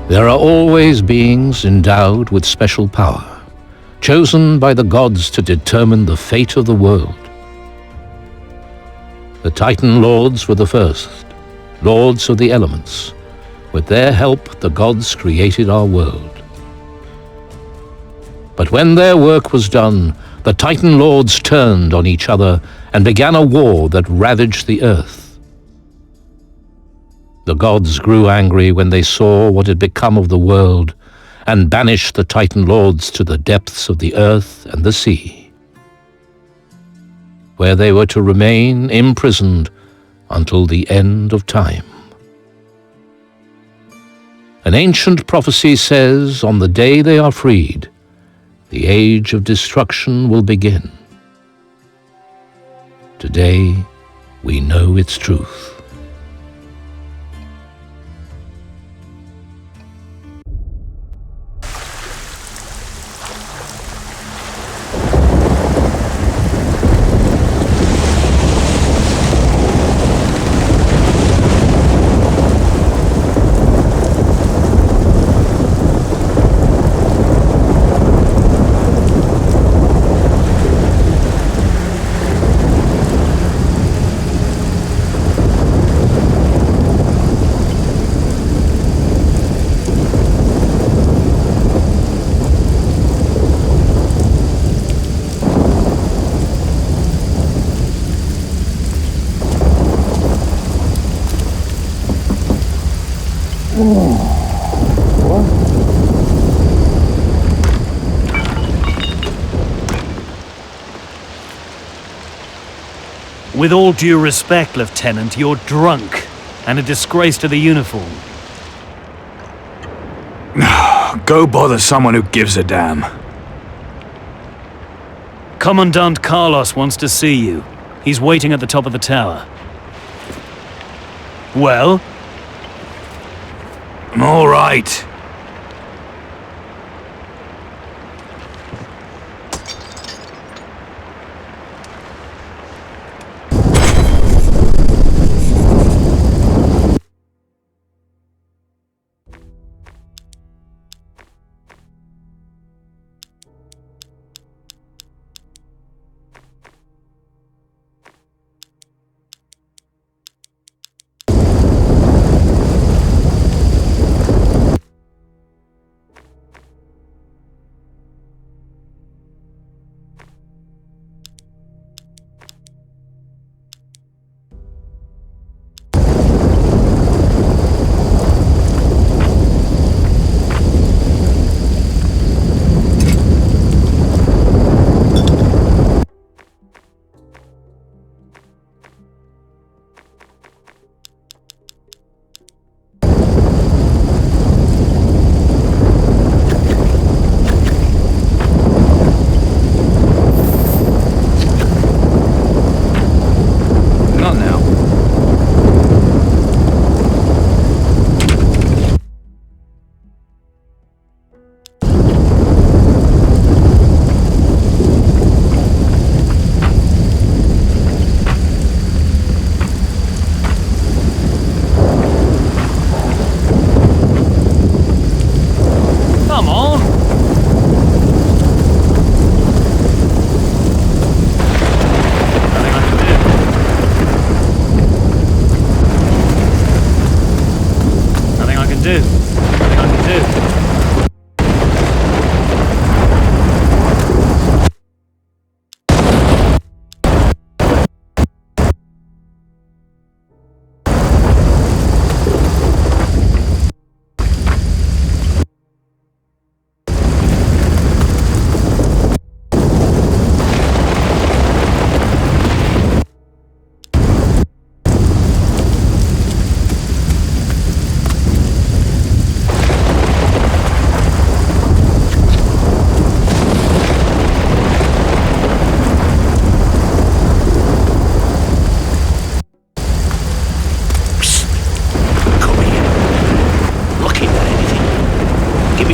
There are always beings endowed with special power, chosen by the gods to determine the fate of the world. The Titan Lords were the first, lords of the elements. With their help, the gods created our world. But when their work was done, the Titan Lords turned on each other and began a war that ravaged the earth. The gods grew angry when they saw what had become of the world and banished the Titan Lords to the depths of the earth and the sea, where they were to remain imprisoned until the end of time. An ancient prophecy says, on the day they are freed, the age of destruction will begin. Today, we know its truth. With all due respect, Lieutenant, you're drunk and a disgrace to the uniform. Go bother someone who gives a damn. Commandant Carlos wants to see you. He's waiting at the top of the tower. Well? I'm all right.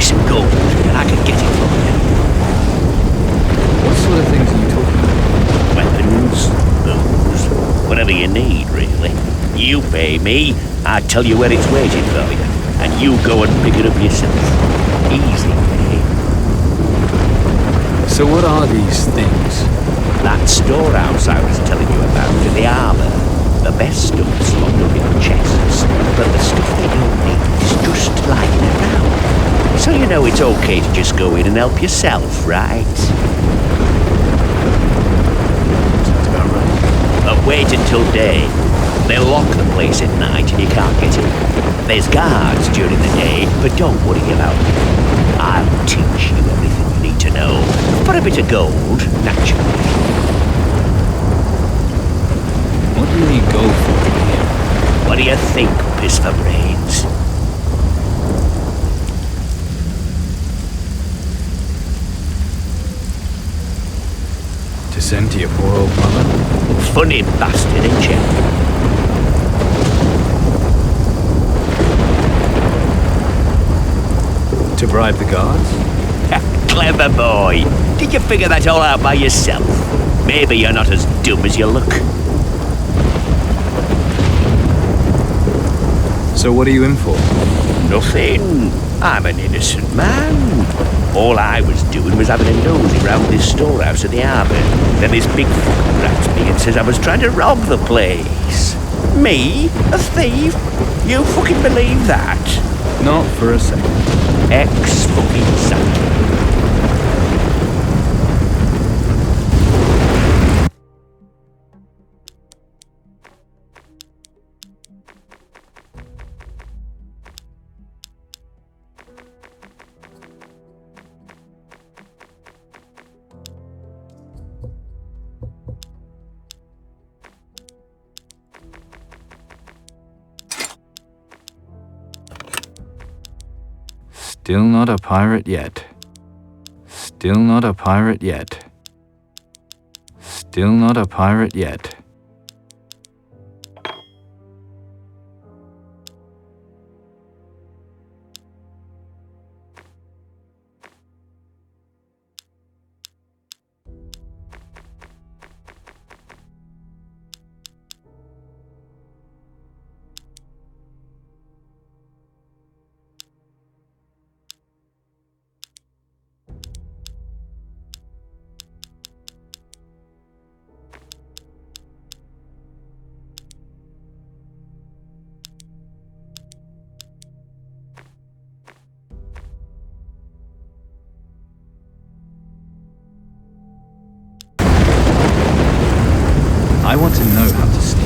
me some gold, and I can get it for you. What sort of things are you talking about? Weapons, booze, whatever you need, really. You pay me, I tell you where it's waiting for you, and you go and pick it up yourself. Easy, eh? So what are these things? That storehouse I was telling you about in the harbour. The best stuff's locked up in chests, but the stuff they don't need is just lying around. So you know it's okay to just go in and help yourself, right? Sounds about right. But wait until day. They'll lock the place at night and you can't get in. There's guards during the day, but don't worry about it. I'll teach you everything you need to know. For a bit of gold, naturally. What do you need gold for here? What do you think, piss for brains? To send to your poor old mother? Funny bastard, ain't you? To bribe the guards? Clever boy. Did you figure that all out by yourself? Maybe you're not as dumb as you look. So what are you in for? Nothing. I'm an innocent man. All I was doing was having a nosy round this storehouse at the harbour. Then this big fucker grabs me and says I was trying to rob the place. Me? A thief? You fucking believe that? Not for a second. Ex-fucking-sucker. Still not a pirate yet. Still not a pirate yet. Still not a pirate yet. I want to know how to steal.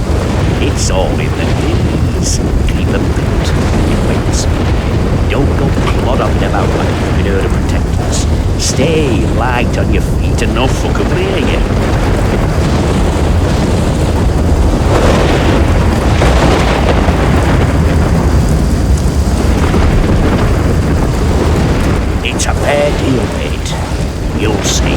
It's all in the knees. Keep them built. It waits. Don't go clod-hopping about like you've been here to protect us. Stay light on your feet and no fucker will hear you. It's a fair deal, mate. You'll see.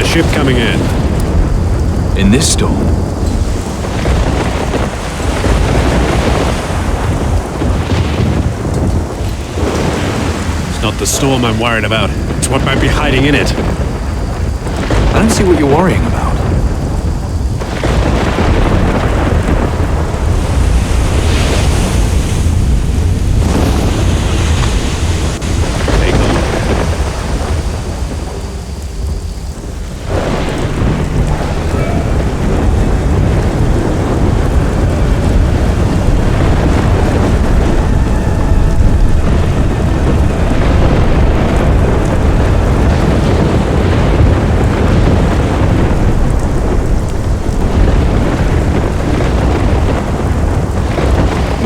ship coming in. In this storm? It's not the storm I'm worried about. It's what might be hiding in it. I don't see what you're worrying about. Take a look.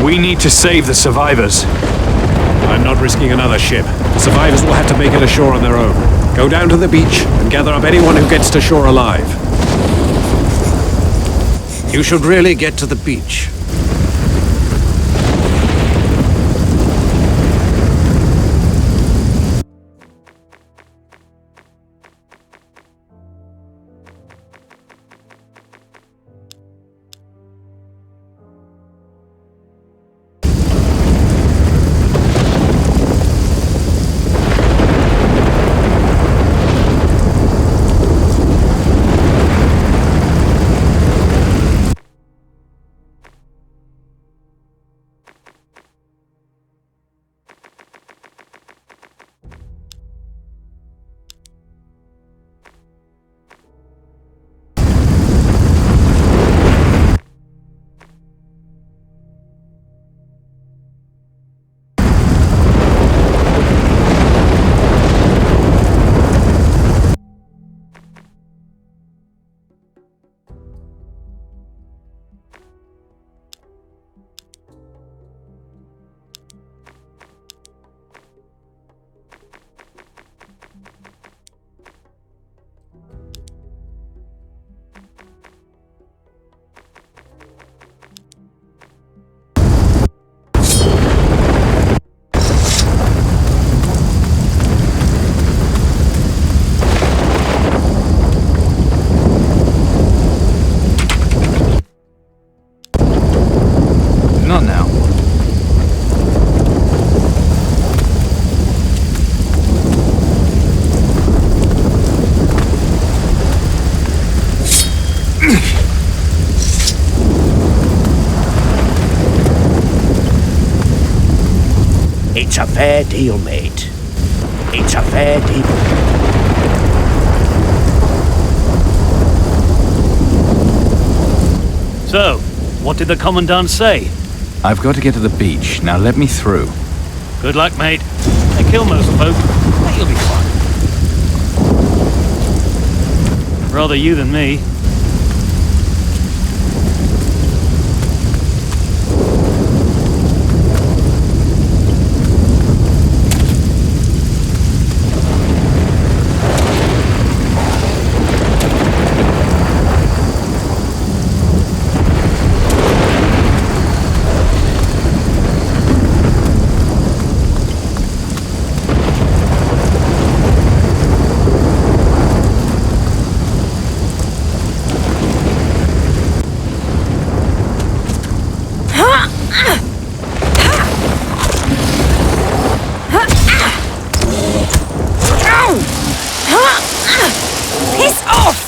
We need to save the survivors. I'm not risking another ship. The survivors will have to make it ashore on their own. Go down to the beach and gather up anyone who gets to shore alive. You should really get to the beach. Not now. It's a fair deal, mate. It's a fair deal. So, what did the Commandant say? I've got to get to the beach. Now let me through. Good luck, mate. They kill most folk, but you'll be fine. Rather you than me. Piss off!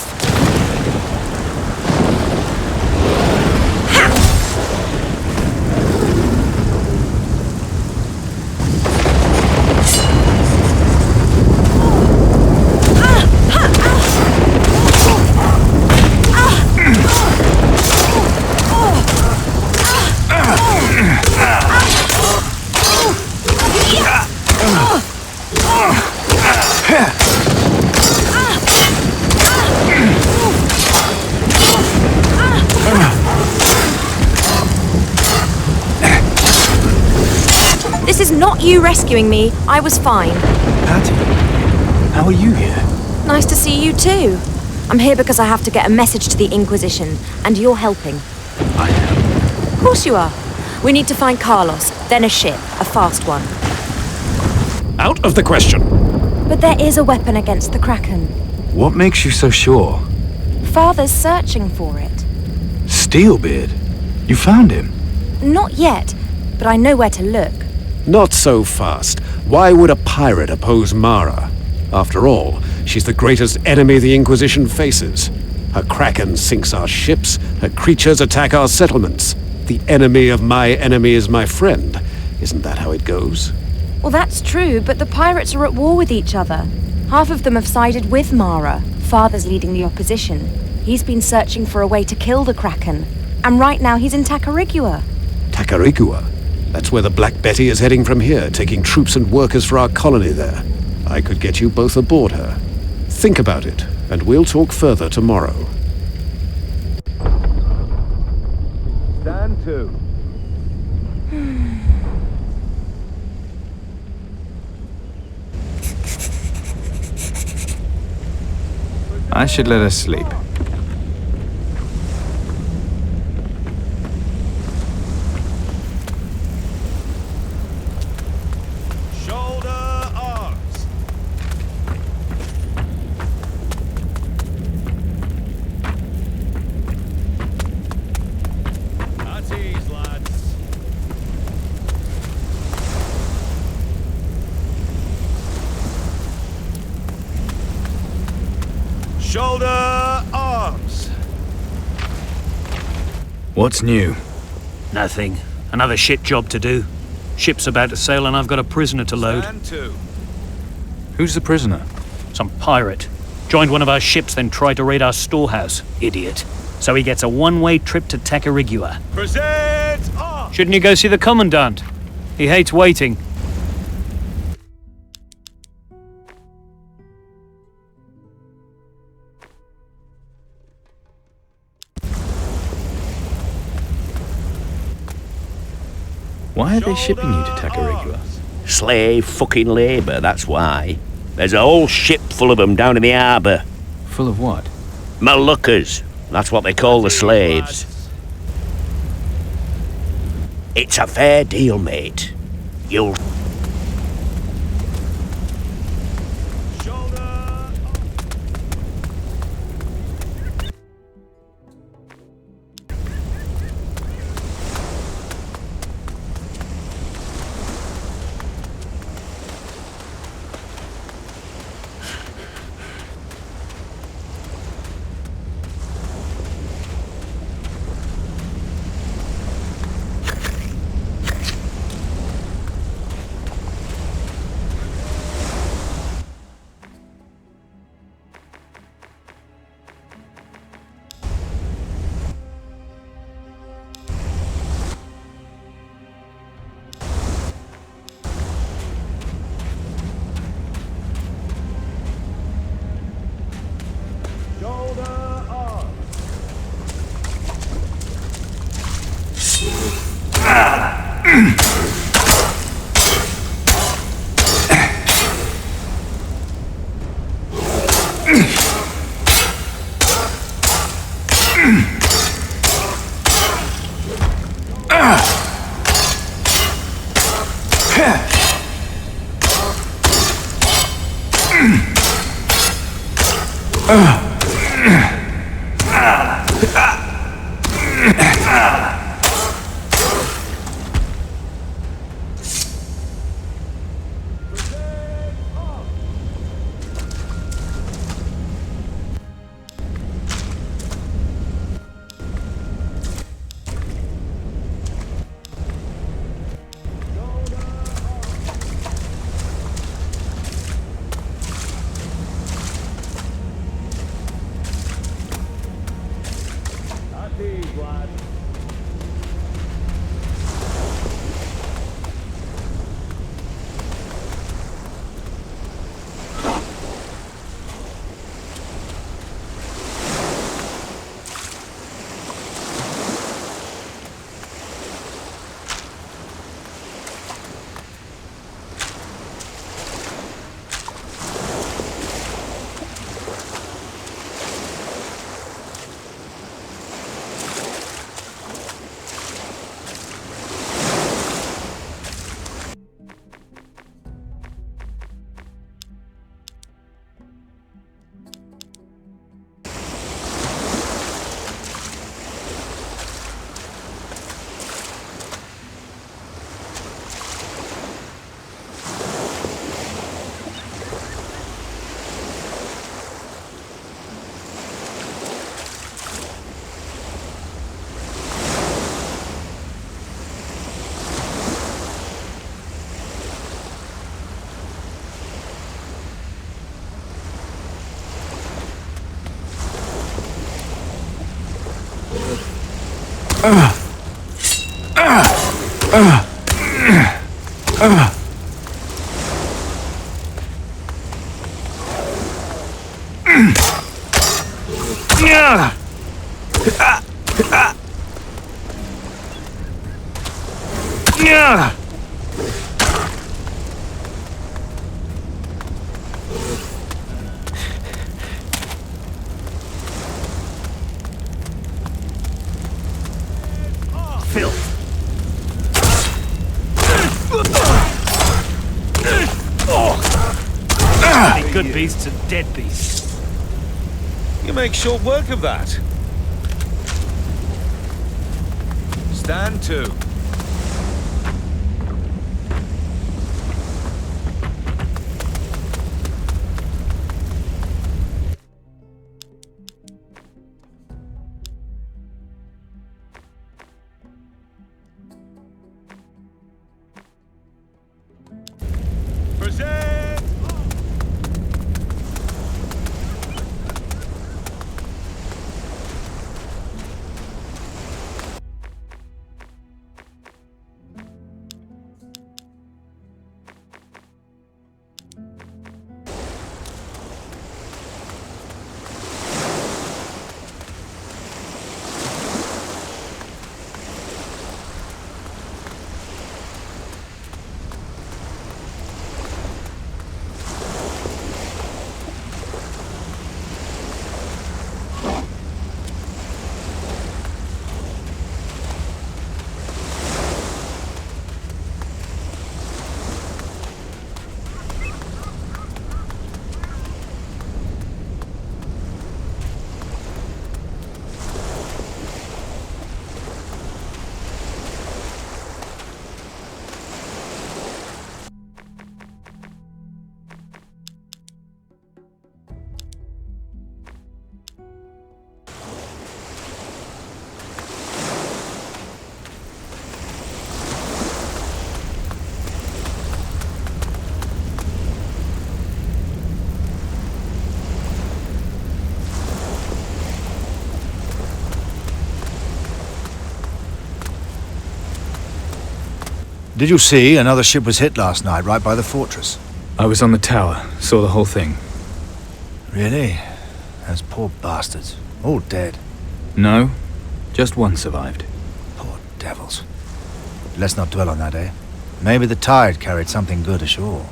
This is not you rescuing me. I was fine. Patty, how are you here? Nice to see you too. I'm here because I have to get a message to the Inquisition, and you're helping. I am. Of course you are. We need to find Carlos, then a ship, a fast one. Out of the question. But there is a weapon against the Kraken. What makes you so sure? Father's searching for it. Steelbeard? You found him? Not yet, but I know where to look. Not so fast. Why would a pirate oppose Mara? After all, she's the greatest enemy the Inquisition faces. Her kraken sinks our ships, her creatures attack our settlements. The enemy of my enemy is my friend. Isn't that how it goes? Well, that's true, but the pirates are at war with each other. Half of them have sided with Mara. Father's leading the opposition. He's been searching for a way to kill the Kraken. And right now he's in Tacarigua. Tacarigua? That's where the Black Betty is heading from here, taking troops and workers for our colony there. I could get you both aboard her. Think about it, and we'll talk further tomorrow. Stand to. I should let her sleep. Shoulder arms. At ease, lads. Shoulder arms. What's new? Nothing. Another shit job to do. Ship's about to sail and I've got a prisoner to load. Stand to. Who's the prisoner? Some pirate. Joined one of our ships, then tried to raid our storehouse. Idiot. So he gets a one-way trip to Tacarigua. Present arms. Shouldn't you go see the Commandant? He hates waiting. Why are they shipping you to Tacarigua? Slave fucking labour, that's why. There's a whole ship full of them down in the harbour. Full of what? Moluccas. That's what they call the slaves. It's a fair deal, mate. You'll... Good beasts and dead beasts. You make short work of that. Stand to. Present! Did you see another ship was hit last night right by the fortress? I was on the tower, saw the whole thing. Really? Those poor bastards. All dead. No, just one survived. Poor devils. Let's not dwell on that, eh? Maybe the tide carried something good ashore.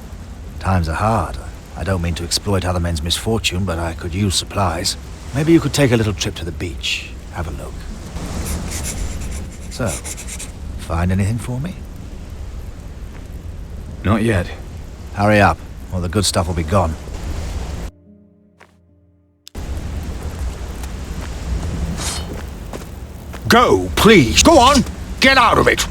Times are hard. I don't mean to exploit other men's misfortune, but I could use supplies. Maybe you could take a little trip to the beach. Have a look. So, find anything for me? Not yet. Hurry up, or the good stuff will be gone. Go, please. Go on. Get out of it.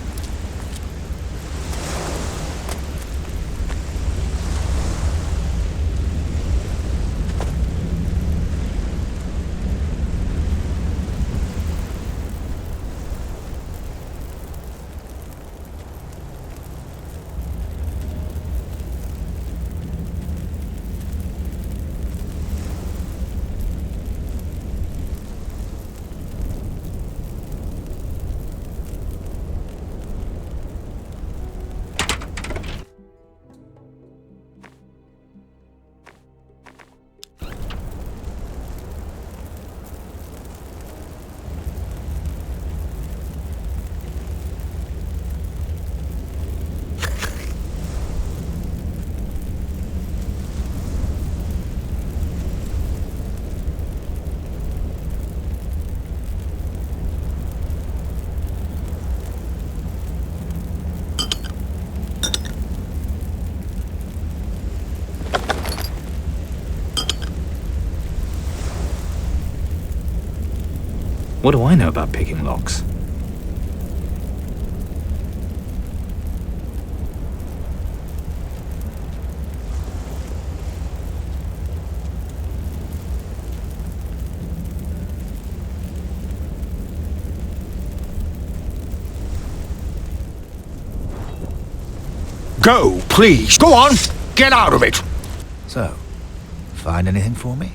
What do I know about picking locks? Go, please. Go on. Get out of it. So, find anything for me?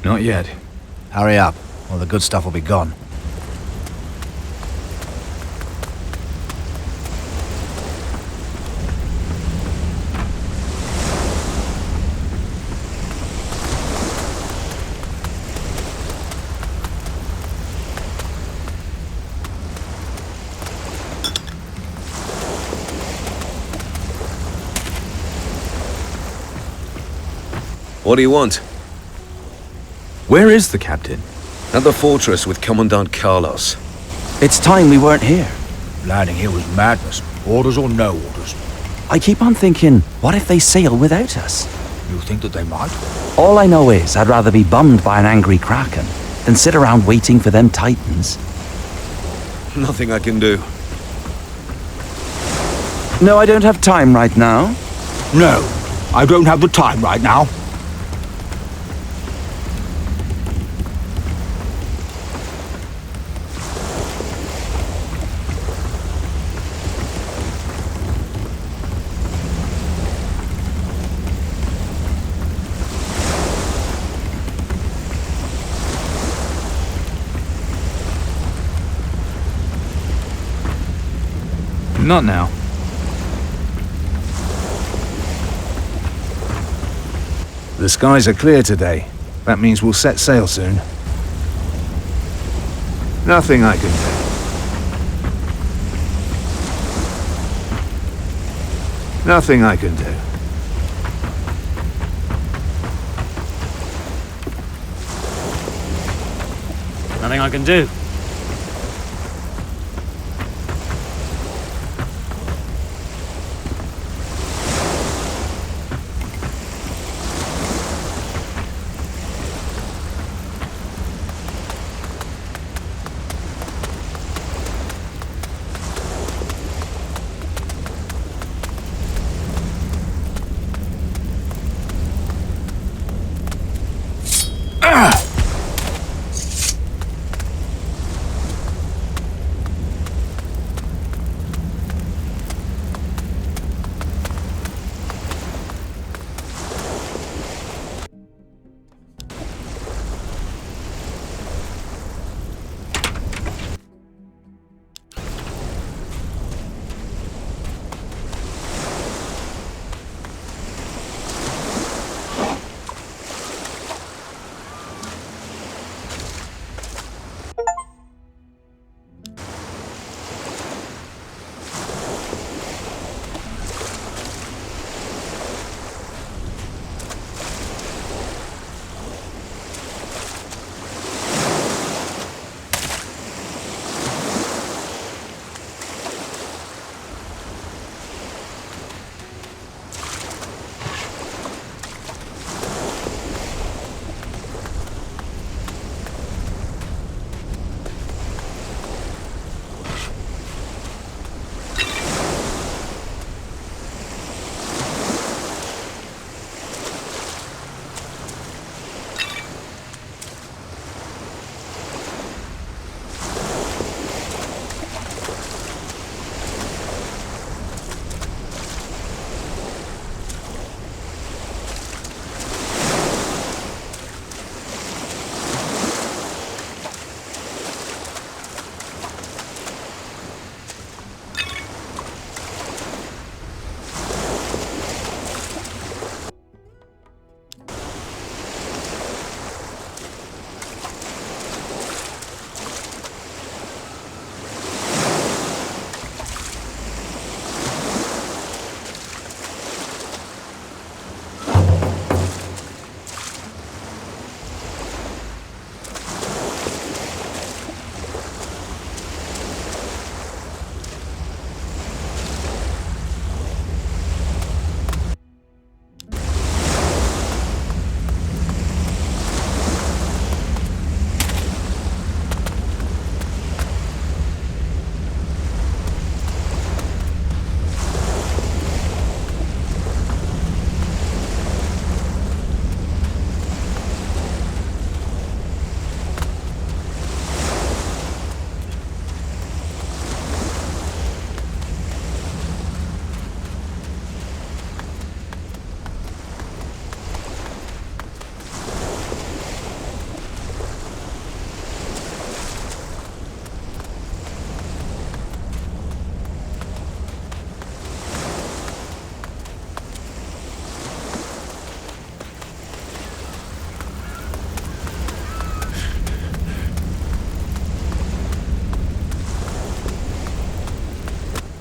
Not yet. Hurry up, or the good stuff will be gone. What do you want? Where is the captain? At the fortress with Commandant Carlos. It's time we weren't here. Landing here was madness. Orders or no orders. I keep on thinking, what if they sail without us? You think that they might? All I know is I'd rather be bummed by an angry kraken than sit around waiting for them titans. Nothing I can do. No, I don't have time right now. No, I don't have the time right now. Not now. The skies are clear today. That means we'll set sail soon. Nothing I can do. Nothing I can do. Nothing I can do.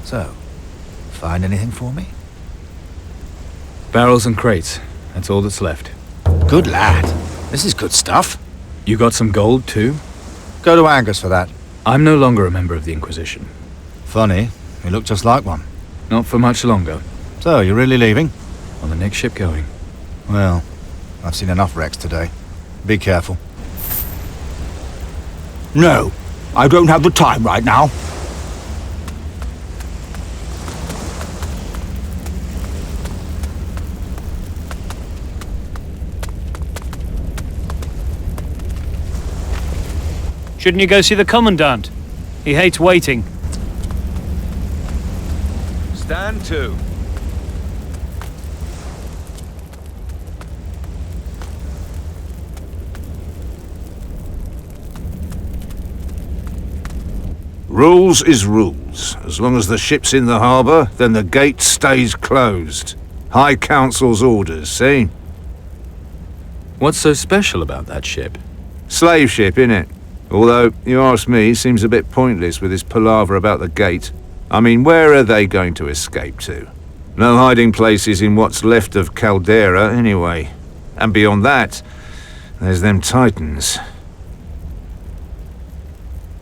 So, find anything for me? Barrels and crates. That's all that's left. Good lad. This is good stuff. You got some gold too? Go to Angus for that. I'm no longer a member of the Inquisition. Funny, you look just like one. Not for much longer. So, you're really leaving? On the next ship going. Well, I've seen enough wrecks today. Be careful. No, I don't have the time right now. Shouldn't you go see the Commandant? He hates waiting. Stand to. Rules is rules. As long as the ship's in the harbour, then the gate stays closed. High Council's orders, see? What's so special about that ship? Slave ship, innit? Although, you ask me, seems a bit pointless with this palaver about the gate. I mean, where are they going to escape to? No hiding places in what's left of Caldera, anyway. And beyond that, there's them Titans.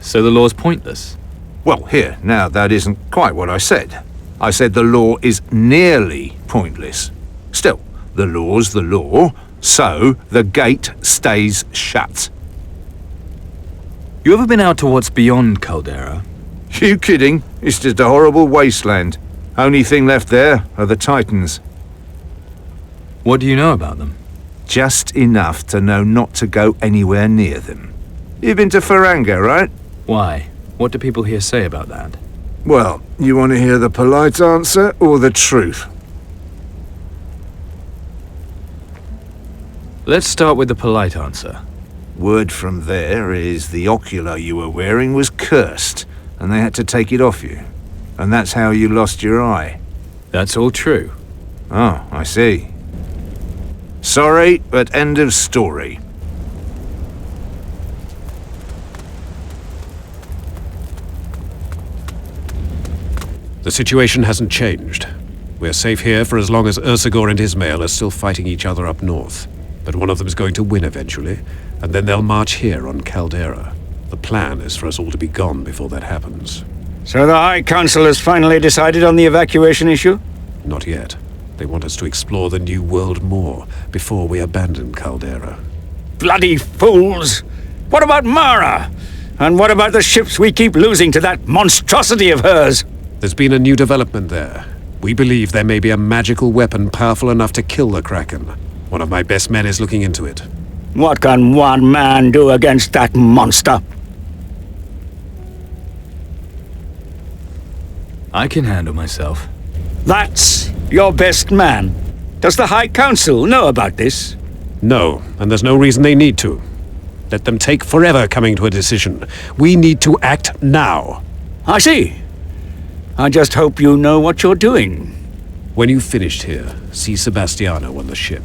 So the law's pointless? Well, here, now that isn't quite what I said. I said the law is nearly pointless. Still, the law's the law, so the gate stays shut. You ever been out to what's beyond Caldera? You kidding? It's just a horrible wasteland. Only thing left there are the Titans. What do you know about them? Just enough to know not to go anywhere near them. You've been to Faranga, right? Why? What do people here say about that? Well, you want to hear the polite answer or the truth? Let's start with the polite answer. Word from there is the ocular you were wearing was cursed, and they had to take it off you. And that's how you lost your eye. That's all true. Oh, I see. Sorry, but end of story. The situation hasn't changed. We're safe here for as long as Ursagor and Ismail are still fighting each other up north. But one of them's going to win eventually, and then they'll march here on Caldera. The plan is for us all to be gone before that happens. So the High Council has finally decided on the evacuation issue? Not yet. They want us to explore the New World more before we abandon Caldera. Bloody fools! What about Mara? And what about the ships we keep losing to that monstrosity of hers? There's been a new development there. We believe there may be a magical weapon powerful enough to kill the Kraken. One of my best men is looking into it. What can one man do against that monster? I can handle myself. That's your best man. Does the High Council know about this? No, and there's no reason they need to. Let them take forever coming to a decision. We need to act now. I see. I just hope you know what you're doing. When you've finished here, see Sebastiano on the ship.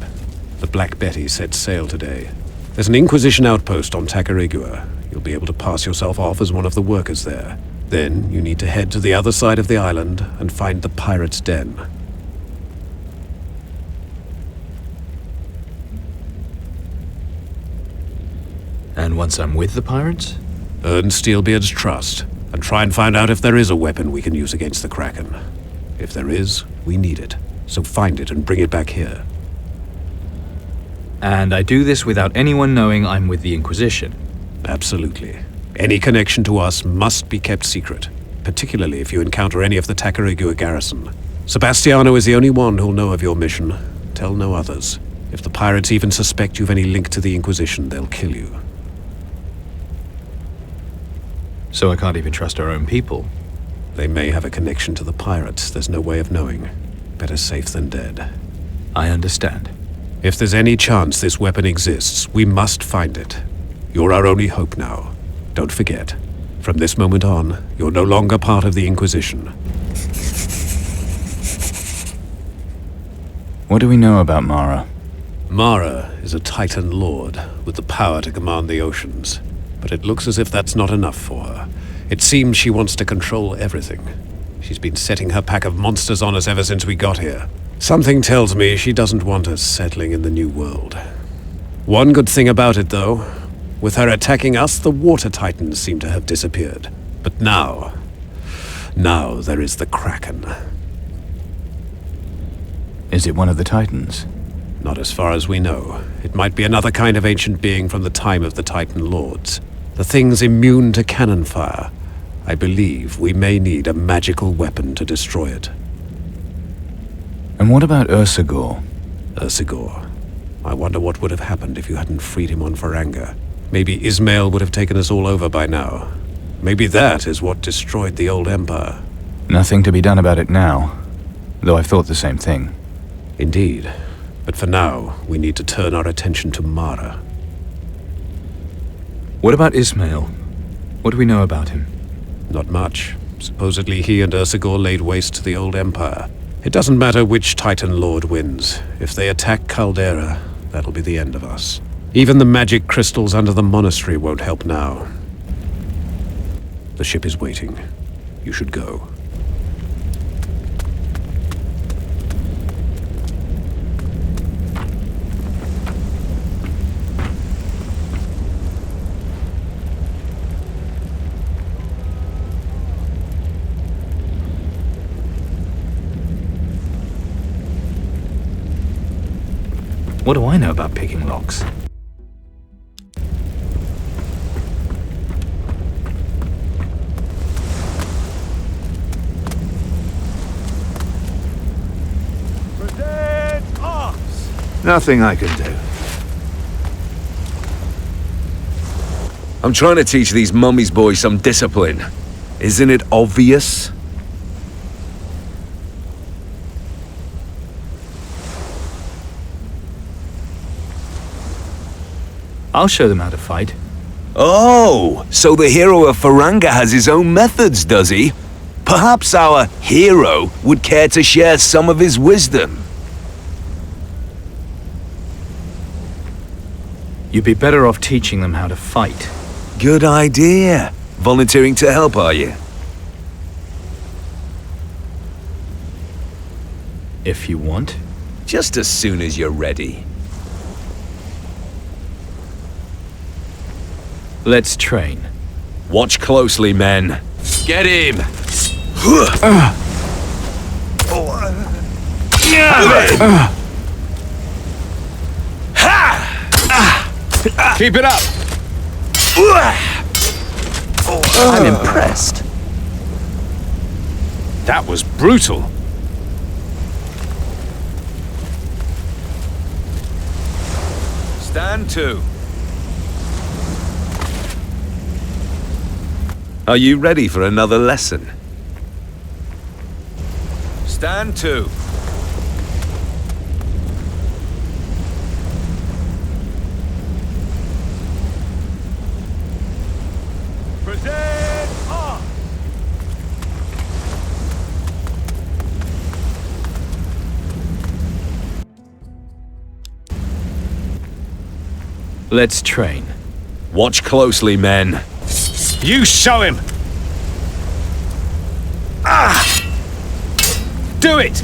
The Black Betty set sail today. There's an Inquisition outpost on Tacarigua. You'll be able to pass yourself off as one of the workers there. Then you need to head to the other side of the island and find the pirate's den. And once I'm with the pirates? Earn Steelbeard's trust, and try and find out if there is a weapon we can use against the Kraken. If there is, we need it. So find it and bring it back here. And I do this without anyone knowing I'm with the Inquisition? Absolutely. Any connection to us must be kept secret, particularly if you encounter any of the Tacarigua garrison. Sebastiano is the only one who'll know of your mission. Tell no others. If the pirates even suspect you've any link to the Inquisition, they'll kill you. So I can't even trust our own people? They may have a connection to the pirates. There's no way of knowing. Better safe than dead. I understand. If there's any chance this weapon exists, we must find it. You're our only hope now. Don't forget, from this moment on, you're no longer part of the Inquisition. What do we know about Mara? Mara is a Titan Lord with the power to command the oceans. But it looks as if that's not enough for her. It seems she wants to control everything. She's been setting her pack of monsters on us ever since we got here. Something tells me she doesn't want us settling in the New World. One good thing about it, though. With her attacking us, the water titans seem to have disappeared. But now there is the Kraken. Is it one of the Titans? Not as far as we know. It might be another kind of ancient being from the time of the Titan Lords. The thing's immune to cannon fire. I believe we may need a magical weapon to destroy it. And what about Ursagor? Ursagor. I wonder what would have happened if you hadn't freed him on Faranga. Maybe Ismail would have taken us all over by now. Maybe that is what destroyed the old empire. Nothing to be done about it now, though I've thought the same thing. Indeed. But for now, we need to turn our attention to Mara. What about Ismail? What do we know about him? Not much. Supposedly he and Ursagor laid waste to the old empire. It doesn't matter which Titan Lord wins. If they attack Caldera, that'll be the end of us. Even the magic crystals under the monastery won't help now. The ship is waiting. You should go. What do I know about picking locks? Nothing I can do. I'm trying to teach these mummy's boys some discipline. Isn't it obvious? I'll show them how to fight. Oh, so the hero of Faranga has his own methods, does he? Perhaps our hero would care to share some of his wisdom. You'd be better off teaching them how to fight. Good idea. Volunteering to help, are you? If you want. Just as soon as you're ready. Let's train. Watch closely, men. Get him! Keep it up! I'm impressed. That was brutal. Stand to. Are you ready for another lesson? Stand to. Present arms. Let's train. Watch closely, men. You show him! Do it!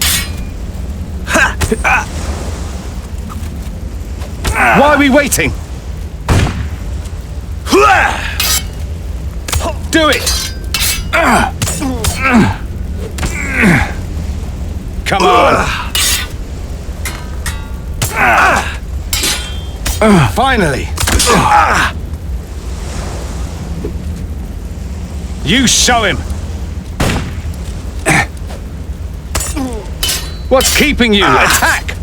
Why are we waiting? Do it! Come on! Finally! You show him! What's keeping you? Attack!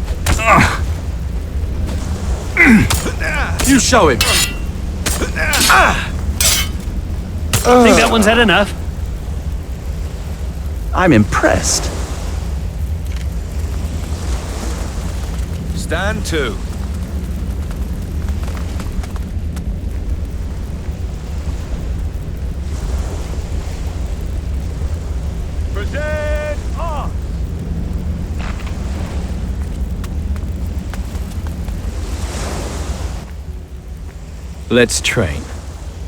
You show him! I think that one's had enough. I'm impressed. Stand to. Present arms. Let's train.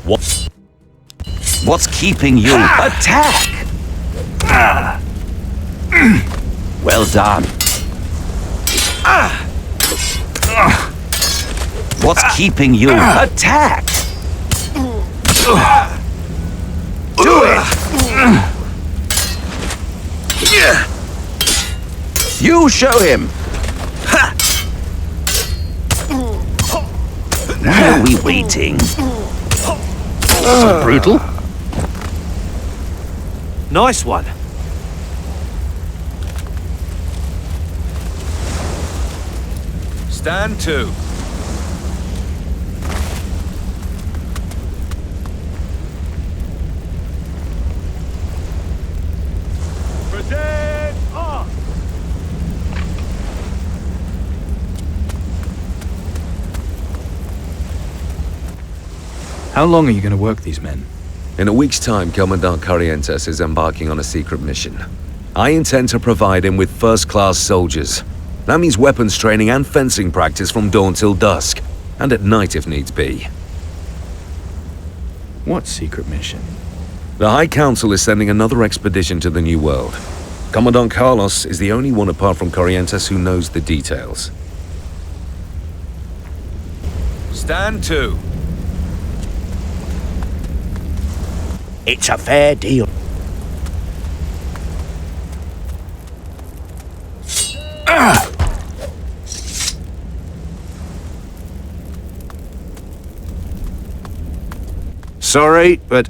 What's keeping you? Attack! Well done. What's keeping you? Attack! Do it! You show him! Why are we waiting? So brutal. Nice one. Stand to. Present off. How long are you going to work these men? In a week's time, Commandant Corrientes is embarking on a secret mission. I intend to provide him with first-class soldiers. That means weapons training and fencing practice from dawn till dusk, and at night if needs be. What secret mission? The High Council is sending another expedition to the New World. Commandant Carlos is the only one apart from Corrientes who knows the details. Stand to. It's a fair deal. Sorry, but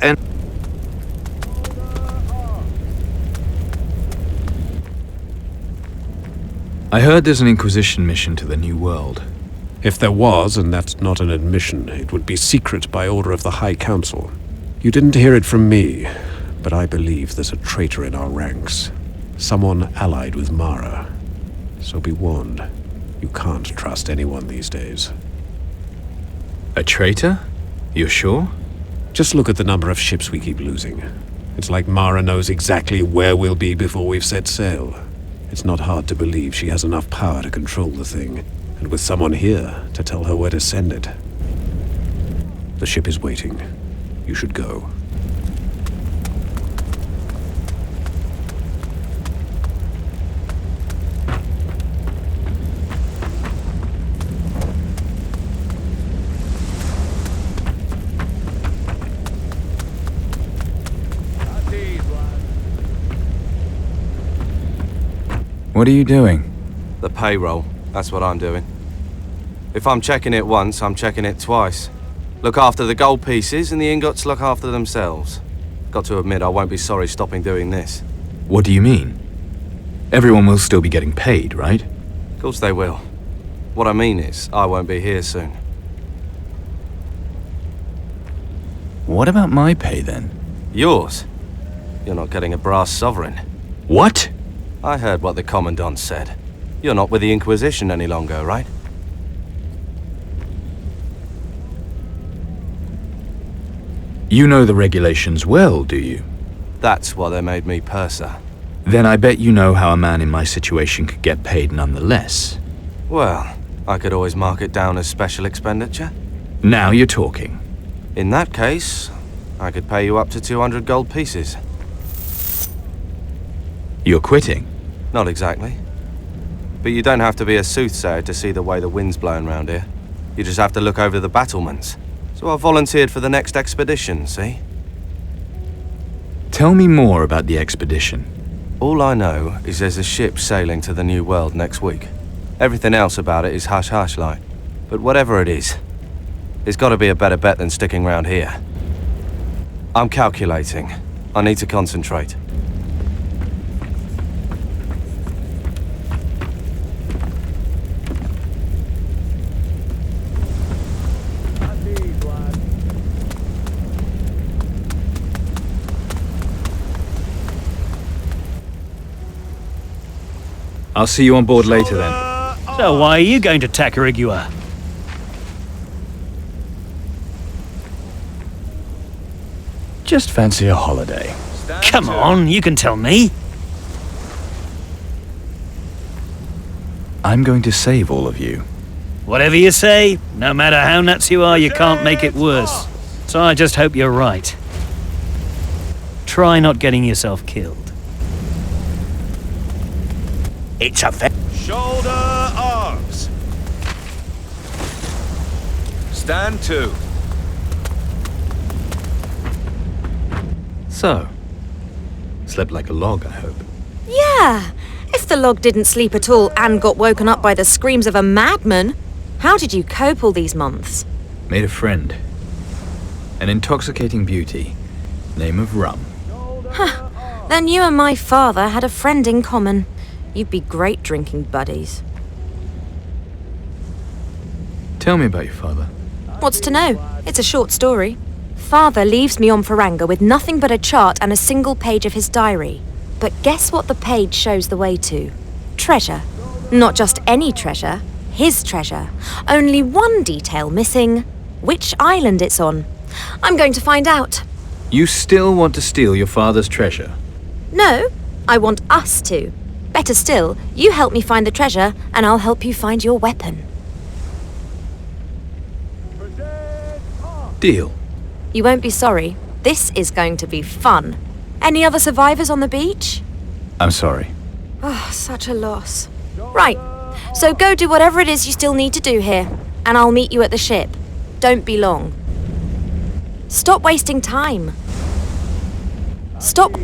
I heard there's an Inquisition mission to the New World. If there was, and that's not an admission, it would be secret by order of the High Council. You didn't hear it from me, but I believe there's a traitor in our ranks. Someone allied with Mara. So be warned, you can't trust anyone these days. A traitor? You're sure? Just look at the number of ships we keep losing. It's like Mara knows exactly where we'll be before we've set sail. It's not hard to believe she has enough power to control the thing, and with someone here to tell her where to send it. The ship is waiting. You should go. What are you doing? The payroll. That's what I'm doing. If I'm checking it once, I'm checking it twice. Look after the gold pieces, and the ingots look after themselves. Got to admit, I won't be sorry stopping doing this. What do you mean? Everyone will still be getting paid, right? Of course they will. What I mean is, I won't be here soon. What about my pay, then? Yours? You're not getting a brass sovereign. What? I heard what the Commandant said. You're not with the Inquisition any longer, right? You know the regulations well, do you? That's why they made me purser. Then I bet you know how a man in my situation could get paid nonetheless. Well, I could always mark it down as special expenditure. Now you're talking. In that case, I could pay you up to 200 gold pieces. You're quitting? Not exactly. But you don't have to be a soothsayer to see the way the wind's blowing round here. You just have to look over the battlements. So I volunteered for the next expedition, see? Tell me more about the expedition. All I know is there's a ship sailing to the New World next week. Everything else about it is hush-hush like. But whatever it is, it's got to be a better bet than sticking round here. I'm calculating. I need to concentrate. I'll see you on board later then. So why are you going to Tacarigua? Just fancy a holiday. Come on, you can tell me. I'm going to save all of you. Whatever you say, no matter how nuts you are, you can't make it worse. So I just hope you're right. Try not getting yourself killed. It's a fair... Shoulder arms. Stand to. So, slept like a log, I hope. Yeah. If the log didn't sleep at all and got woken up by the screams of a madman, how did you cope all these months? Made a friend. An intoxicating beauty. Name of Rum. Huh. Then you and my father had a friend in common. You'd be great drinking buddies. Tell me about your father. What's to know? It's a short story. Father leaves me on Faranga with nothing but a chart and a single page of his diary. But guess what the page shows the way to? Treasure. Not just any treasure, his treasure. Only one detail missing. Which island it's on. I'm going to find out. You still want to steal your father's treasure? No, I want us to. Better still, you help me find the treasure, and I'll help you find your weapon. Deal. You won't be sorry. This is going to be fun. Any other survivors on the beach? I'm sorry. Oh, such a loss. Right, so go do whatever it is you still need to do here, and I'll meet you at the ship. Don't be long. Stop wasting time. Stop.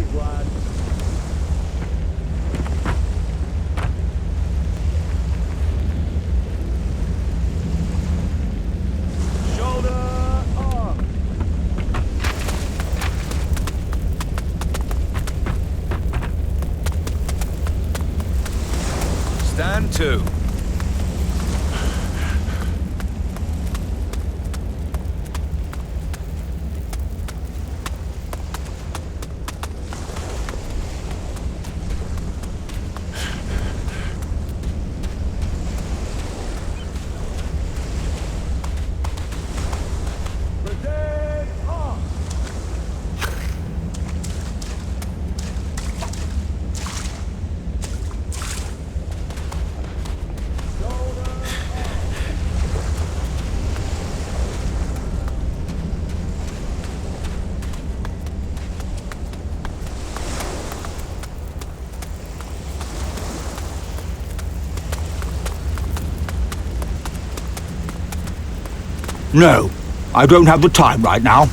Stand to. No, I don't have the time right now.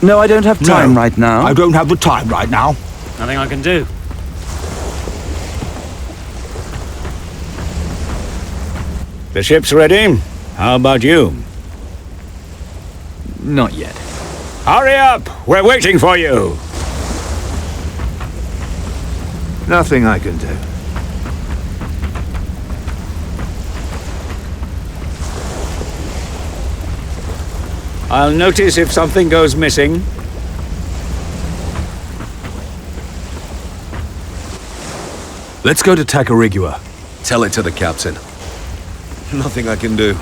No, I don't have time right now. I don't have the time right now. Nothing I can do. The ship's ready. How about you? Not yet. Hurry up! We're waiting for you! Nothing I can do. I'll notice if something goes missing. Let's go to Tacarigua. Tell it to the captain. Nothing I can do.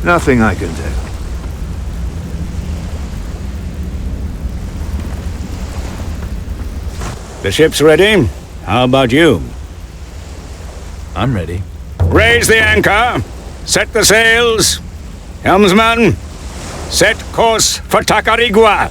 Nothing I can do. The ship's ready. How about you? I'm ready. Raise the anchor. Set the sails. Helmsman, set course for Tacarigua.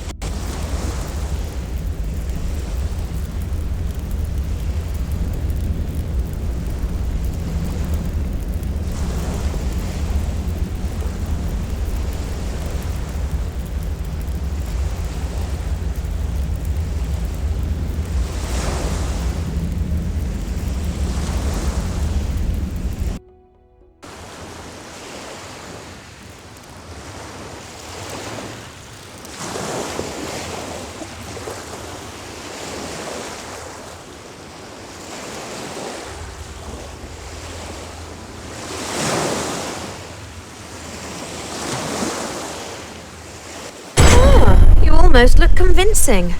Almost look convincing.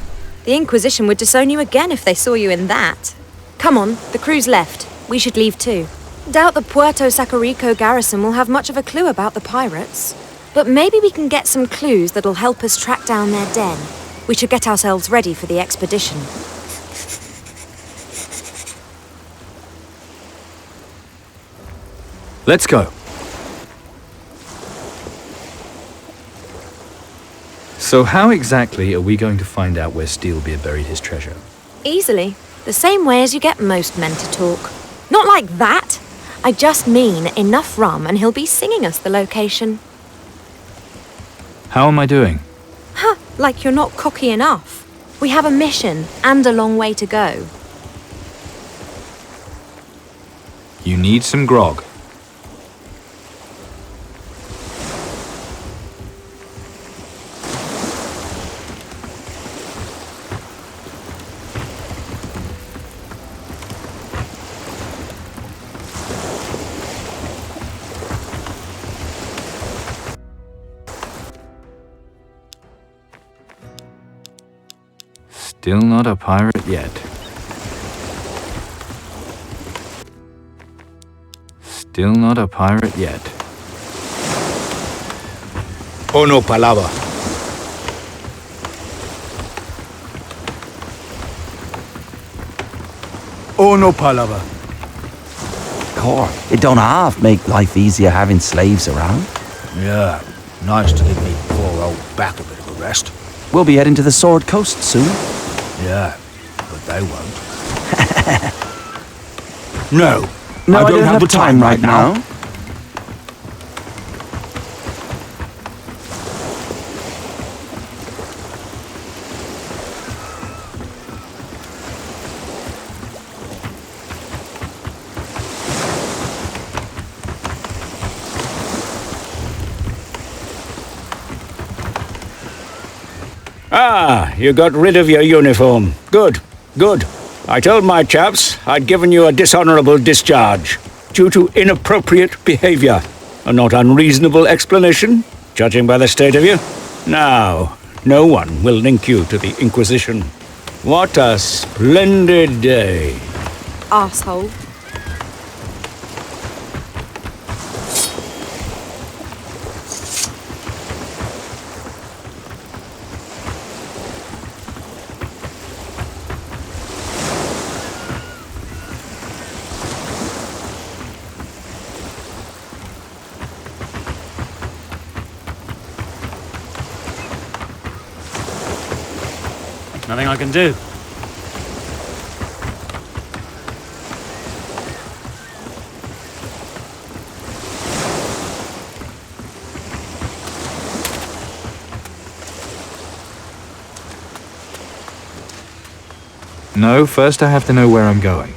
The Inquisition would disown you again if they saw you in that. Come on, the crew's left. We should leave too. Doubt the Puerto Sacarico garrison will have much of a clue about the pirates. But maybe we can get some clues that'll help us track down their den. We should get ourselves ready for the expedition. Let's go. So how exactly are we going to find out where Steelbeard buried his treasure? Easily. The same way as you get most men to talk. Not like that. I just mean enough rum and he'll be singing us the location. How am I doing? Huh, like you're not cocky enough. We have a mission and a long way to go. You need some grog. Still not a pirate yet. Still not a pirate yet. Oh no, palabra. Oh no, palava. Cor, it don't half make life easier having slaves around. Yeah, nice to give me poor old back a bit of a rest. We'll be heading to the Sword Coast soon. Yeah, but they won't. No, I don't have the time right now. Ah, you got rid of your uniform. Good, good. I told my chaps I'd given you a dishonorable discharge due to inappropriate behavior. A not unreasonable explanation, judging by the state of you. Now, no one will link you to the Inquisition. What a splendid day. Arsehole. Nothing I can do. No, first I have to know where I'm going.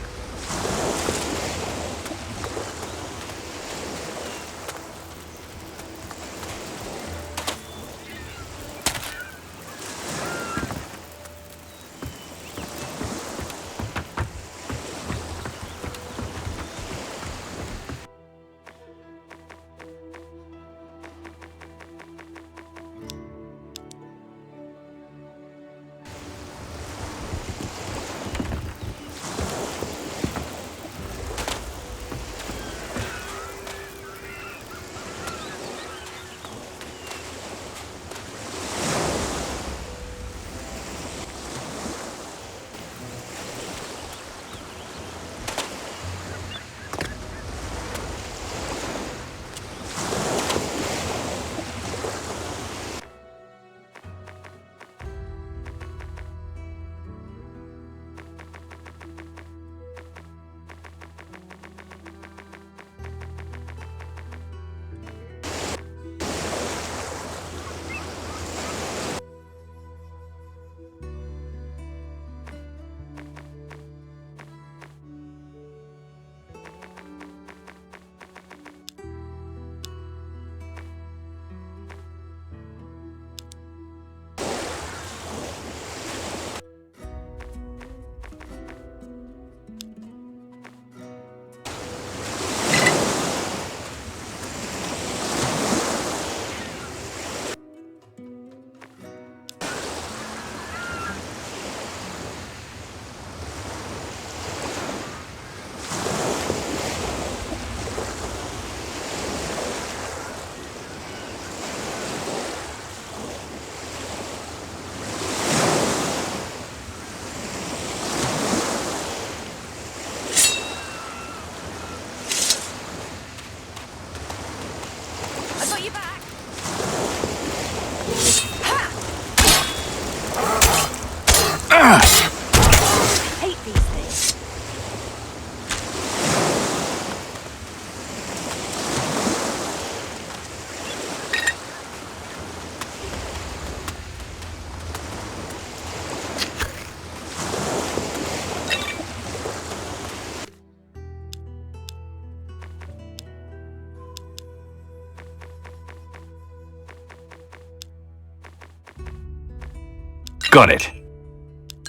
Got it.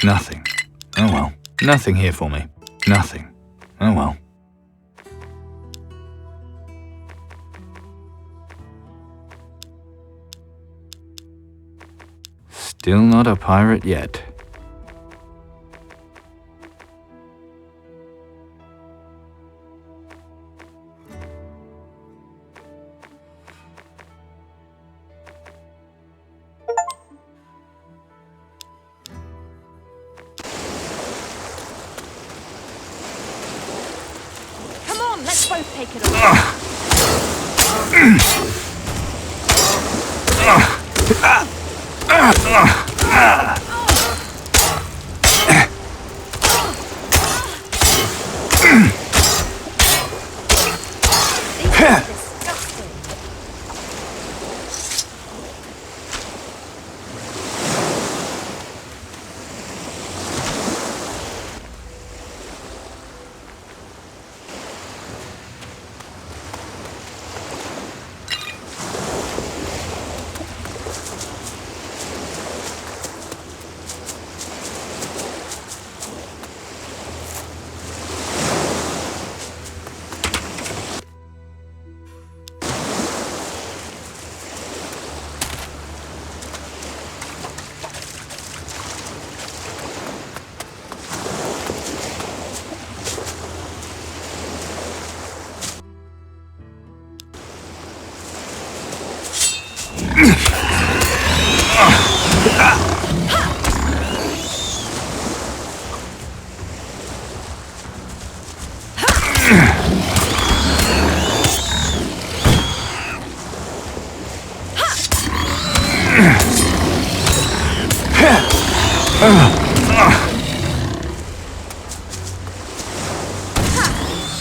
Nothing. Oh well. Nothing here for me. Nothing. Oh well. Still not a pirate yet. Come on, let's both take it away.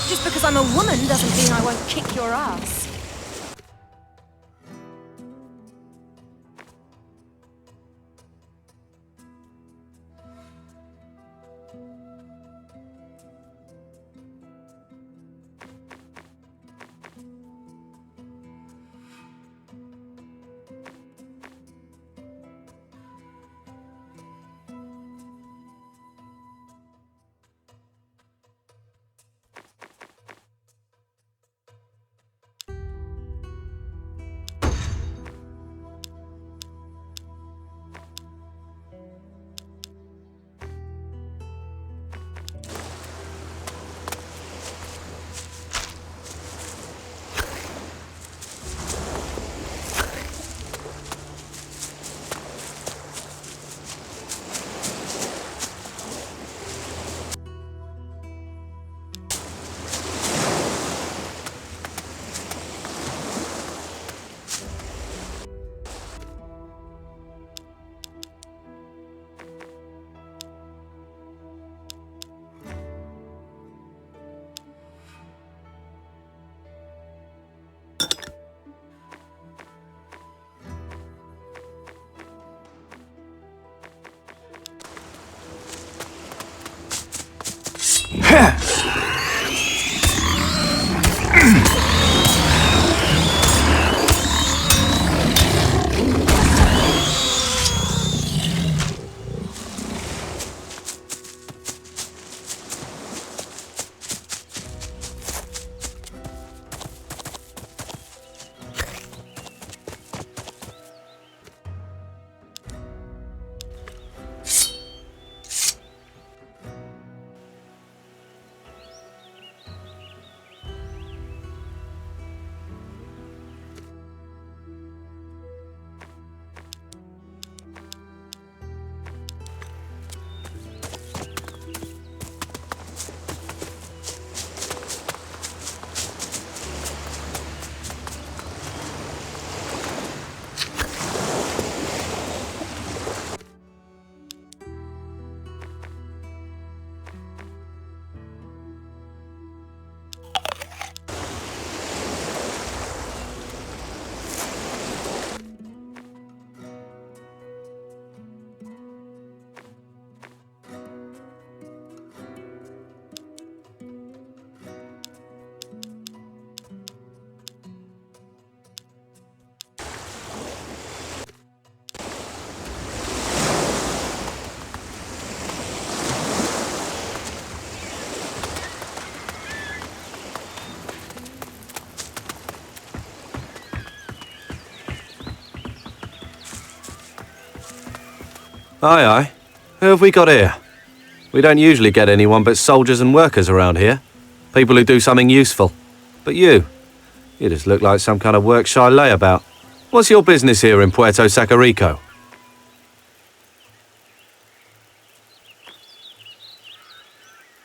Just because I'm a woman doesn't mean I won't kick your ass. Aye, aye. Who have we got here? We don't usually get anyone but soldiers and workers around here. People who do something useful. But you just look like some kind of work-shy layabout. What's your business here in Puerto Sacarico?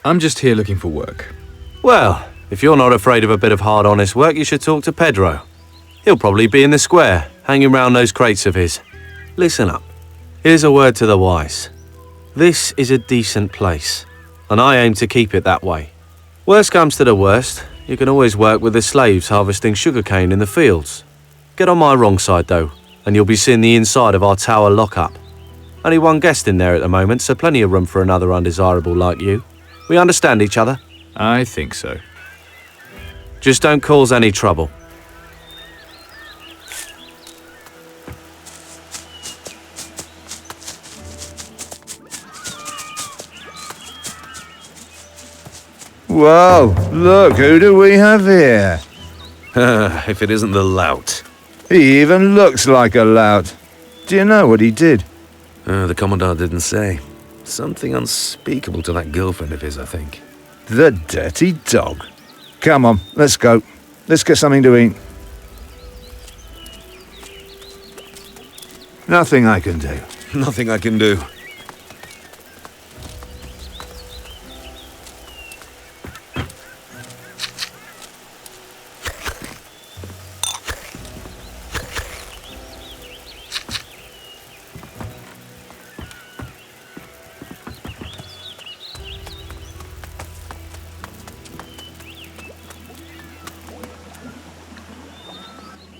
I'm just here looking for work. Well, if you're not afraid of a bit of hard, honest work, you should talk to Pedro. He'll probably be in the square, hanging round those crates of his. Listen up. Here's a word to the wise. This is a decent place, and I aim to keep it that way. Worst comes to the worst, you can always work with the slaves harvesting sugarcane in the fields. Get on my wrong side, though, and you'll be seeing the inside of our tower lockup. Only one guest in there at the moment, so plenty of room for another undesirable like you. We understand each other? I think so. Just don't cause any trouble. Whoa, look, who do we have here? If it isn't the lout. He even looks like a lout. Do you know what he did? The Commandant didn't say. Something unspeakable to that girlfriend of his, I think. The dirty dog. Come on, let's go. Let's get something to eat. Nothing I can do. Nothing I can do.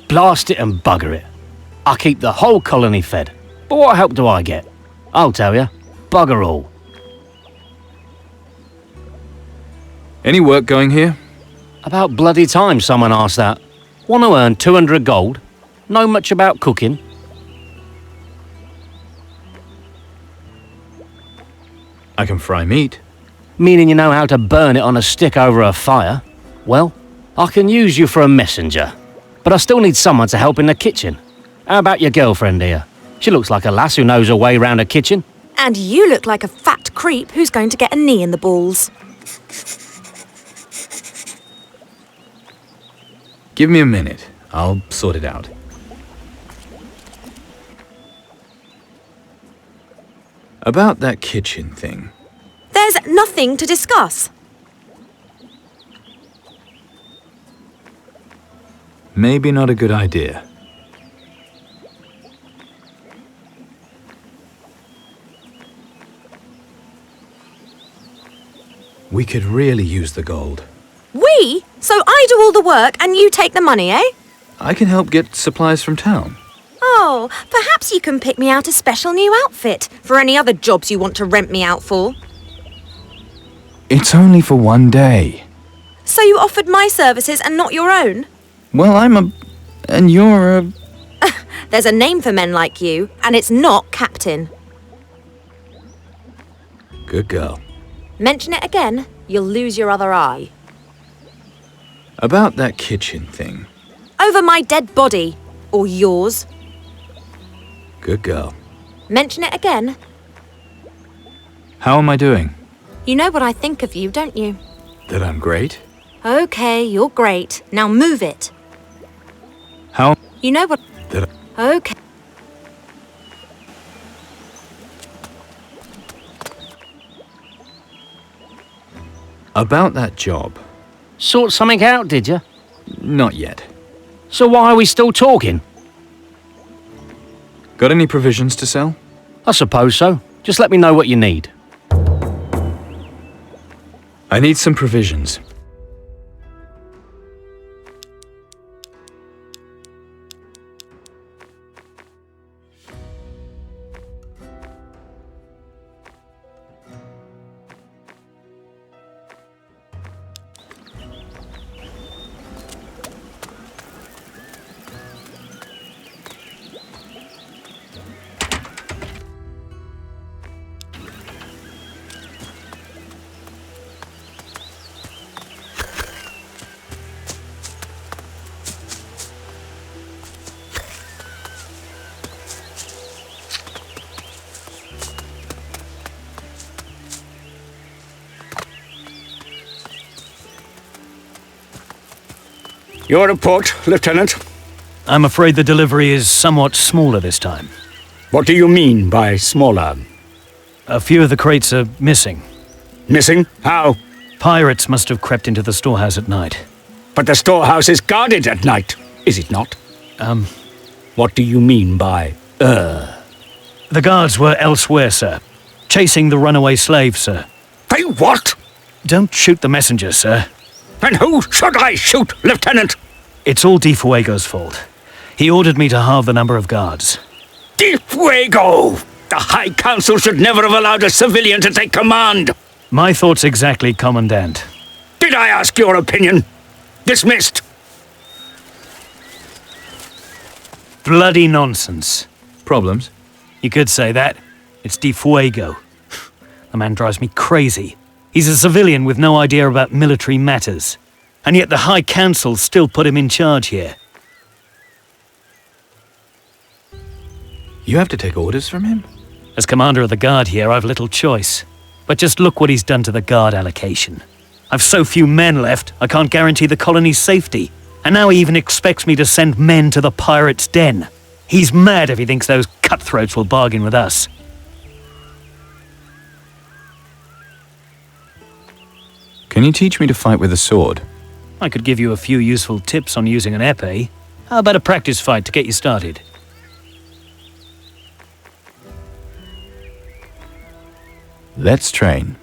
Blast it and bugger it. I keep the whole colony fed. But what help do I get? I'll tell you. Bugger all. Any work going here? About bloody time someone asked that. Want to earn 200 gold? Know much about cooking? I can fry meat. Meaning you know how to burn it on a stick over a fire? Well, I can use you for a messenger. But I still need someone to help in the kitchen. How about your girlfriend here? She looks like a lass who knows her way round a kitchen. And you look like a fat creep who's going to get a knee in the balls. Give me a minute. I'll sort it out. About that kitchen thing. There's nothing to discuss. Maybe not a good idea. We could really use the gold. We? So I do all the work and you take the money, eh? I can help get supplies from town. Oh, perhaps you can pick me out a special new outfit for any other jobs you want to rent me out for. It's only for one day. So you offered my services and not your own? Well, I'm a... and you're a... There's a name for men like you, and it's not Captain. Good girl. Mention it again, you'll lose your other eye. About that kitchen thing. Over my dead body. Or yours. Good girl. Mention it again. How am I doing? You know what I think of you, don't you? That I'm great? Okay, you're great. Now move it. How? You know what... That Okay. About that job. Sort something out, did you? Not yet. So why are we still talking? Got any provisions to sell? I suppose so. Just let me know what you need. I need some provisions. Your report, Lieutenant. I'm afraid the delivery is somewhat smaller this time. What do you mean by smaller? A few of the crates are missing. Missing? How? Pirates must have crept into the storehouse at night. But the storehouse is guarded at night, is it not? What do you mean by, The guards were elsewhere, sir. Chasing the runaway slave, sir. They what? Don't shoot the messenger, sir. And who should I shoot, Lieutenant? It's all Di Fuego's fault. He ordered me to halve the number of guards. Di Fuego! The High Council should never have allowed a civilian to take command! My thoughts exactly, Commandant. Did I ask your opinion? Dismissed! Bloody nonsense. Problems? You could say that. It's Di Fuego. The man drives me crazy. He's a civilian with no idea about military matters. And yet the High Council still put him in charge here. You have to take orders from him? As commander of the guard here, I've little choice. But just look what he's done to the guard allocation. I've so few men left, I can't guarantee the colony's safety. And now he even expects me to send men to the pirates' den. He's mad if he thinks those cutthroats will bargain with us. Can you teach me to fight with a sword? I could give you a few useful tips on using an épée. How about a practice fight to get you started? Let's train.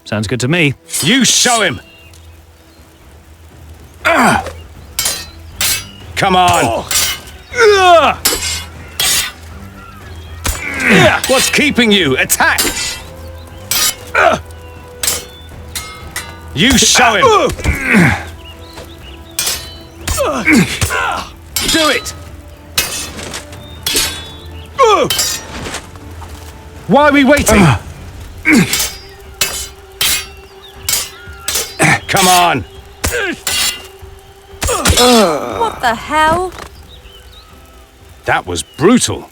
Sounds good to me. You show him! Come on! What's keeping you? Attack! You show him! Do it! Why are we waiting? Come on! What the hell? That was brutal.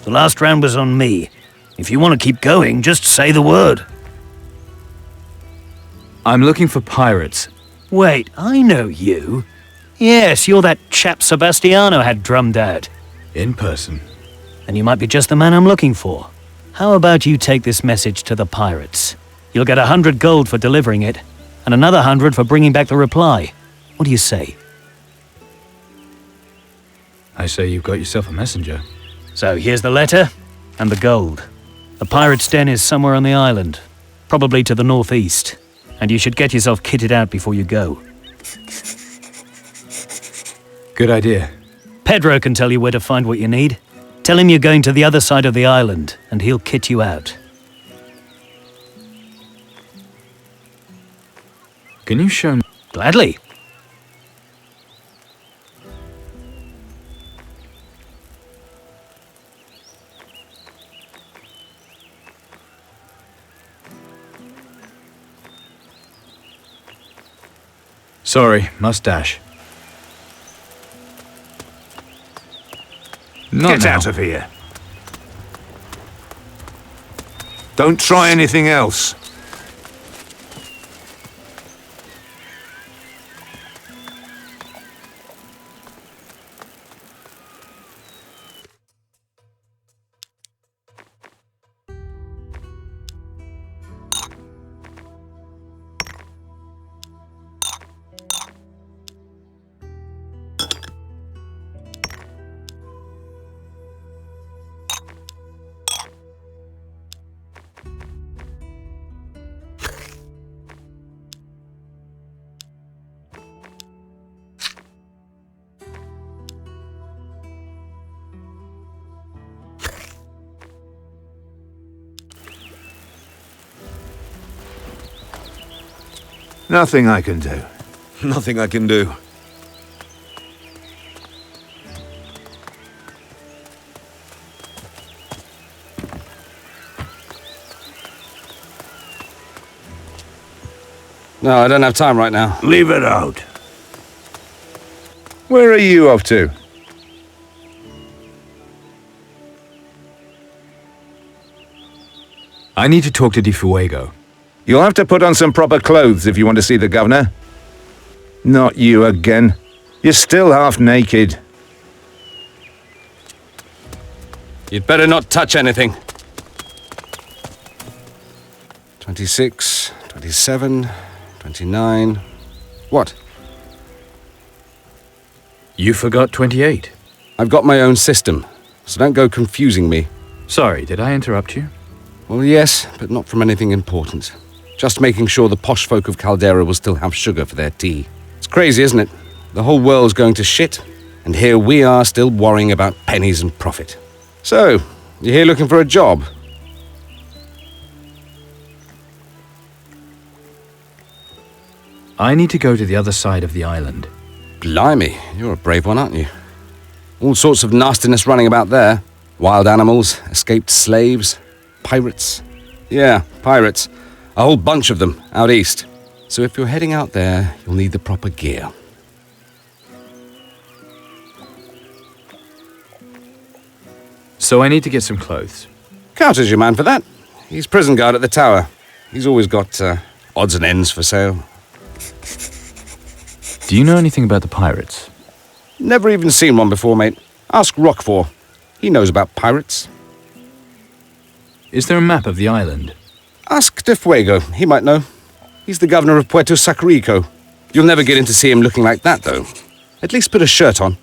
The last round was on me. If you want to keep going, just say the word. I'm looking for pirates. Wait, I know you. Yes, you're that chap Sebastiano had drummed out. In person. Then you might be just the man I'm looking for. How about you take this message to the pirates? You'll get 100 gold for delivering it, and another 100 for bringing back the reply. What do you say? I say you've got yourself a messenger. So here's the letter, and the gold. The pirate's den is somewhere on the island, probably to the northeast, and you should get yourself kitted out before you go. Good idea. Pedro can tell you where to find what you need. Tell him you're going to the other side of the island, and he'll kit you out. Can you show me? Gladly. Sorry, mustache. Get out of here. Don't try anything else. Nothing I can do. Nothing I can do. No, I don't have time right now. Leave it out. Where are you off to? I need to talk to Di Fuego. You'll have to put on some proper clothes if you want to see the governor. Not you again. You're still half naked. You'd better not touch anything. 26, 27, 29. What? You forgot 28. I've got my own system, so don't go confusing me. Sorry, did I interrupt you? Well, yes, but not from anything important. Just making sure the posh folk of Caldera will still have sugar for their tea. It's crazy, isn't it? The whole world's going to shit, and here we are still worrying about pennies and profit. So, you're here looking for a job? I need to go to the other side of the island. Blimey, you're a brave one, aren't you? All sorts of nastiness running about there. Wild animals, escaped slaves, pirates. Yeah, pirates. A whole bunch of them, out east. So if you're heading out there, you'll need the proper gear. So I need to get some clothes. Carter's your man for that. He's prison guard at the tower. He's always got odds and ends for sale. Do you know anything about the pirates? Never even seen one before, mate. Ask Roquefort. He knows about pirates. Is there a map of the island? Ask De Fuego. He might know. He's the governor of Puerto Sacarico. You'll never get in to see him looking like that, though. At least put a shirt on.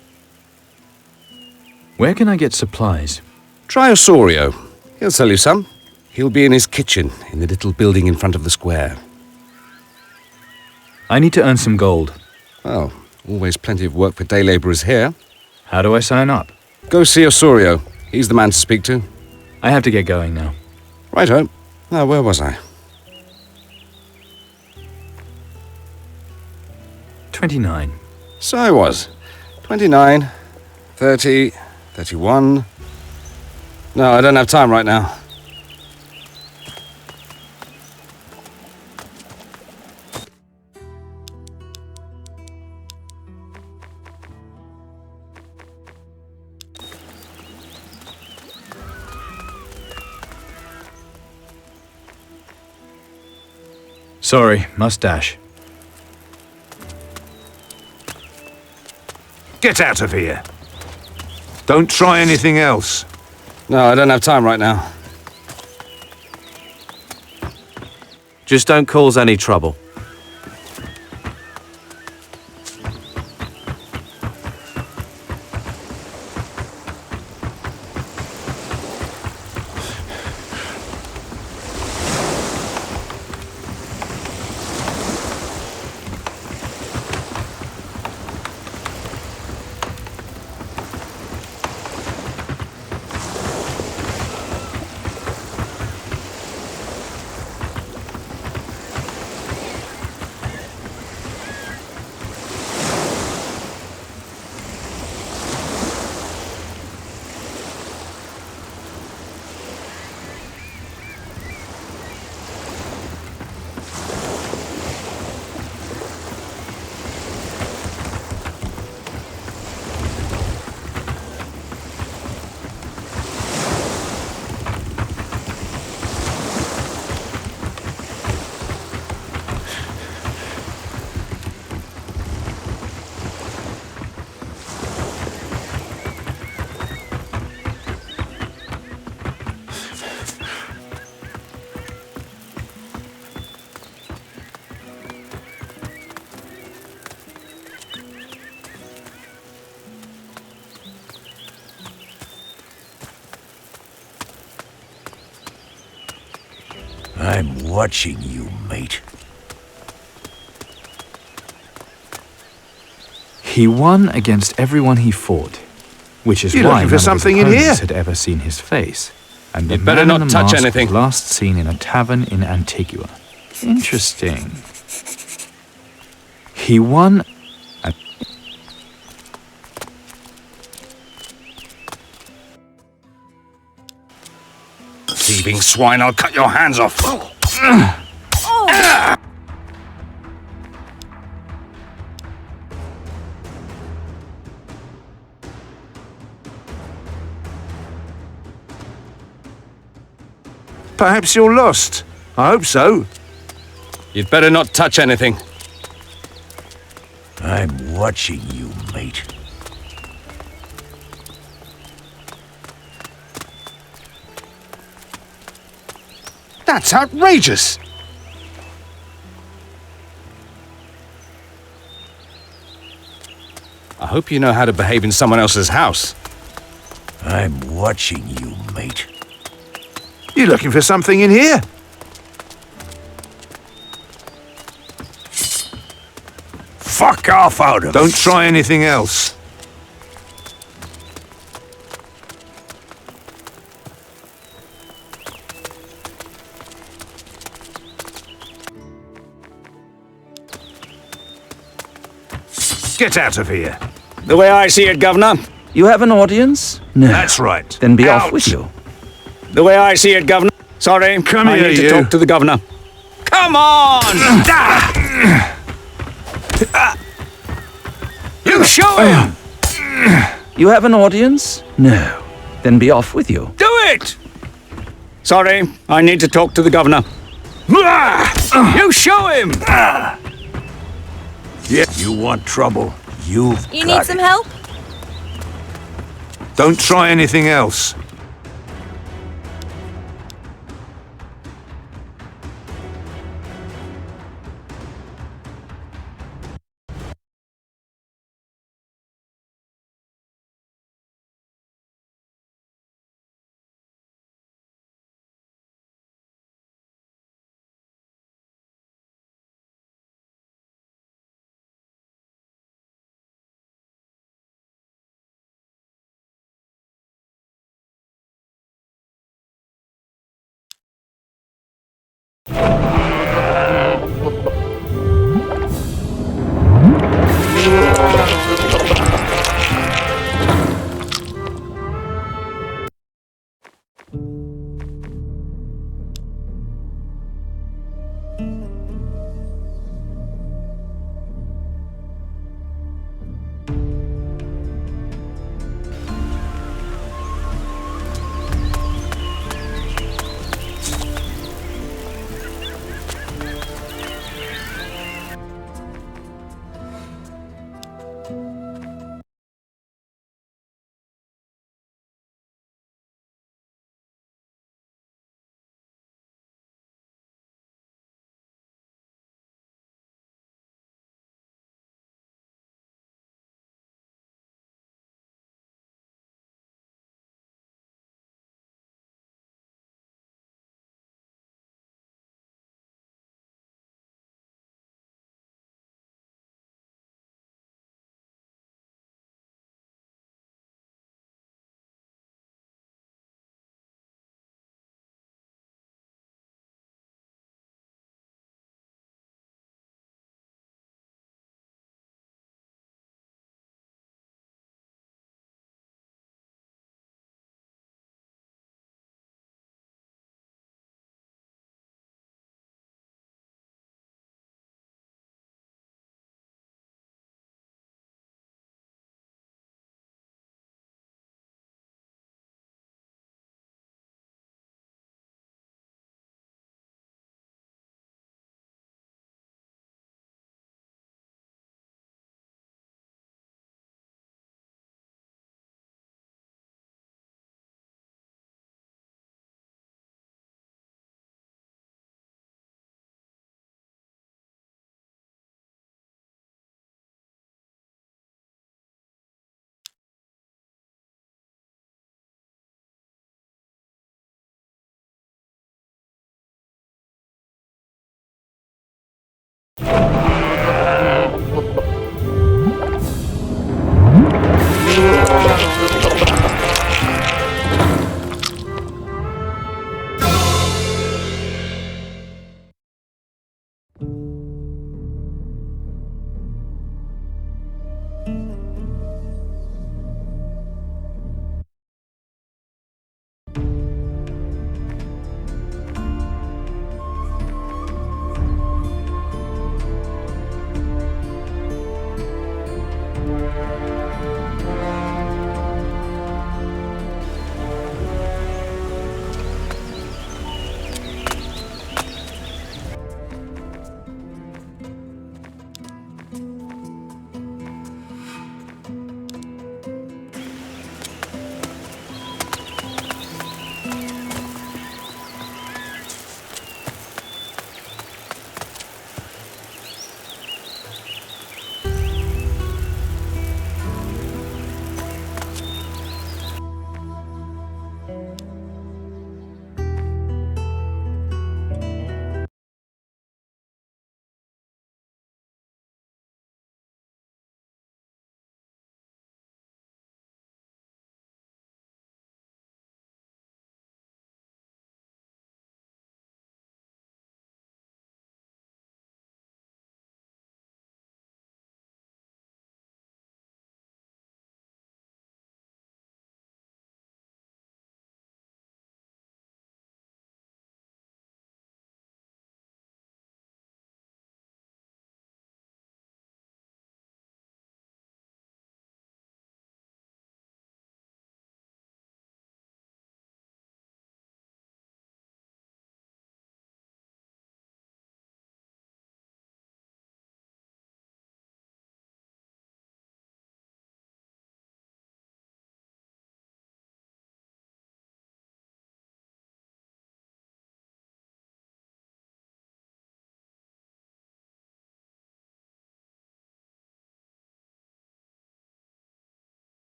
Where can I get supplies? Try Osorio. He'll sell you some. He'll be in his kitchen, in the little building in front of the square. I need to earn some gold. Well, always plenty of work for day labourers here. How do I sign up? Go see Osorio. He's the man to speak to. I have to get going now. Righto. Now, where was I? 29. So I was. 29, 30, 31. No, I don't have time right now. Sorry, must dash. Get out of here. Don't try anything else. No, I don't have time right now. Just don't cause any trouble. I'm watching you, mate. He won against everyone he fought, which is You're why looking none for of something his in here? opponents had ever seen his face. And the You'd better man not in the touch mask anything. was last seen in a tavern in Antigua. Interesting. He won. Thieving swine, I'll cut your hands off. Perhaps you're lost. I hope so. You'd better not touch anything. I'm watching you, mate. That's outrageous! I hope you know how to behave in someone else's house. I'm watching you, mate. You looking for something in here? Fuck off out of it! Don't try anything else. Get out of here. The way I see it, Governor. You have an audience? No. That's right. Then be Out. off with you. The way I see it, Governor. Sorry, Come I here, need to you. talk to the Governor. Come on! You show him! You have an audience? No. Then be off with you. Do it! Sorry, I need to talk to the Governor. You show him! Yeah, you want trouble? You need some help? Don't try anything else.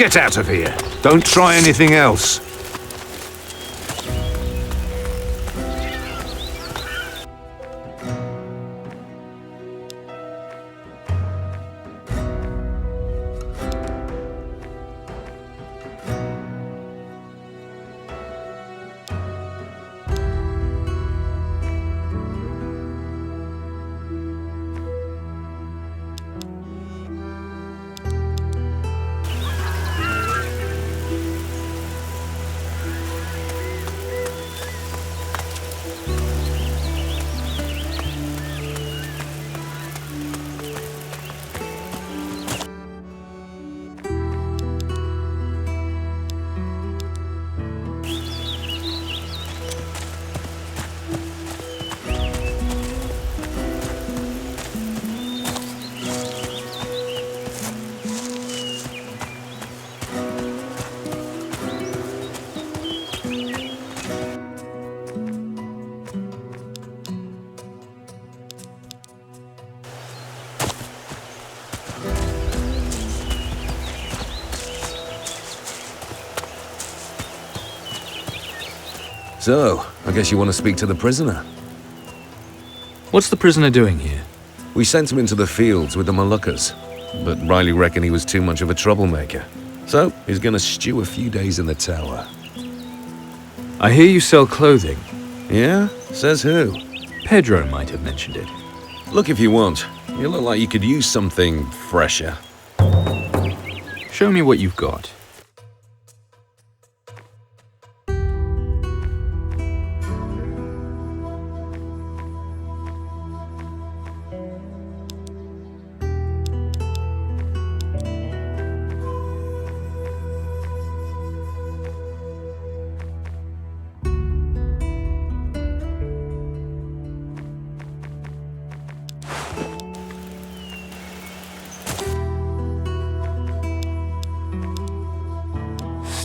Get out of here. Don't try anything else. So, I guess you want to speak to the prisoner? What's the prisoner doing here? We sent him into the fields with the Moluccas, but Riley reckoned he was too much of a troublemaker. So, he's gonna stew a few days in the tower. I hear you sell clothing. Yeah? Says who? Pedro might have mentioned it. Look if you want. You look like you could use something fresher. Show me what you've got.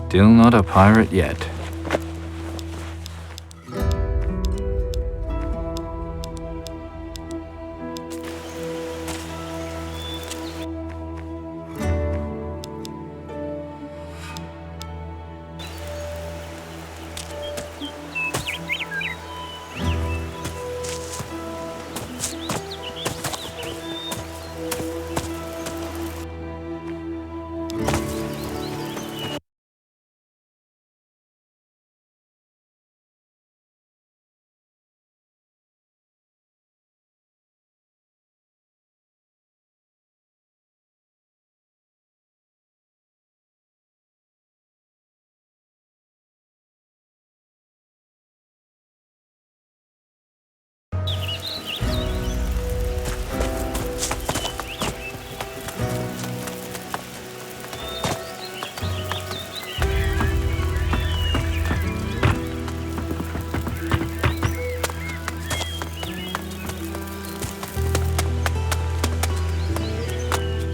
Still not a pirate yet.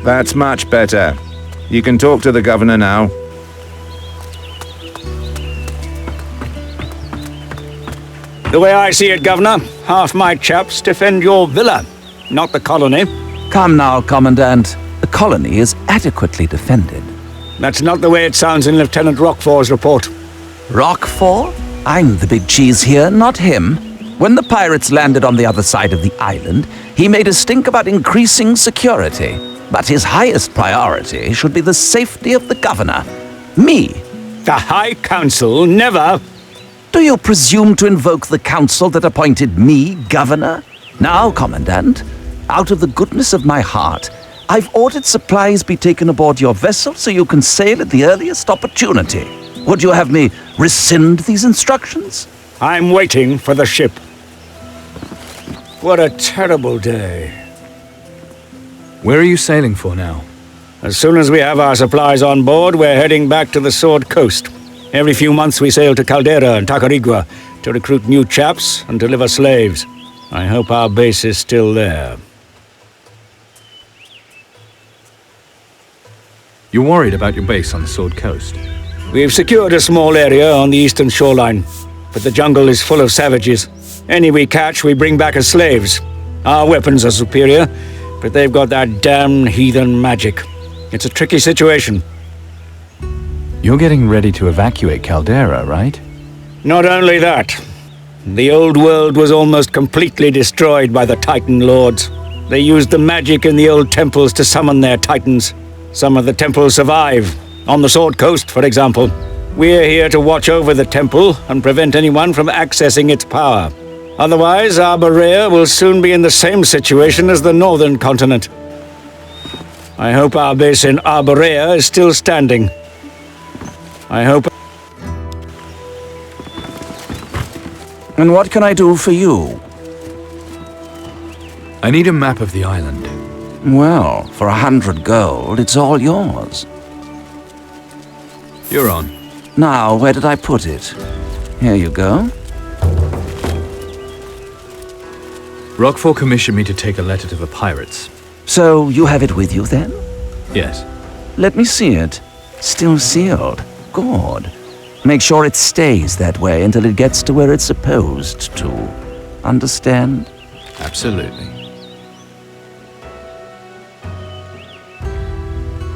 That's much better. You can talk to the governor now. The way I see it, Governor, half my chaps defend your villa, not the colony. Come now, Commandant. The colony is adequately defended. That's not the way it sounds in Lieutenant Roquefort's report. Roquefort? I'm the big cheese here, not him. When the pirates landed on the other side of the island, he made a stink about increasing security. But his highest priority should be the safety of the governor. Me. The High Council never... Do you presume to invoke the council that appointed me governor? Now, Commandant, out of the goodness of my heart, I've ordered supplies be taken aboard your vessel so you can sail at the earliest opportunity. Would you have me rescind these instructions? I'm waiting for the ship. What a terrible day. Where are you sailing for now? As soon as we have our supplies on board, we're heading back to the Sword Coast. Every few months we sail to Caldera and Tacarigua to recruit new chaps and deliver slaves. I hope our base is still there. You're worried about your base on the Sword Coast? We've secured a small area on the eastern shoreline, but the jungle is full of savages. Any we catch, we bring back as slaves. Our weapons are superior, but they've got that damn heathen magic. It's a tricky situation. You're getting ready to evacuate Caldera, right? Not only that. The old world was almost completely destroyed by the Titan Lords. They used the magic in the old temples to summon their Titans. Some of the temples survive. On the Sword Coast, for example. We're here to watch over the temple and prevent anyone from accessing its power. Otherwise, Arborea will soon be in the same situation as the northern continent. I hope our base in Arborea is still standing. I hope... And what can I do for you? I need a map of the island. Well, for 100 gold, it's all yours. You're on. Now, where did I put it? Here you go. Roquefort commissioned me to take a letter to the pirates. So, you have it with you then? Yes. Let me see it. Still sealed. Good. Make sure it stays that way until it gets to where it's supposed to. Understand? Absolutely.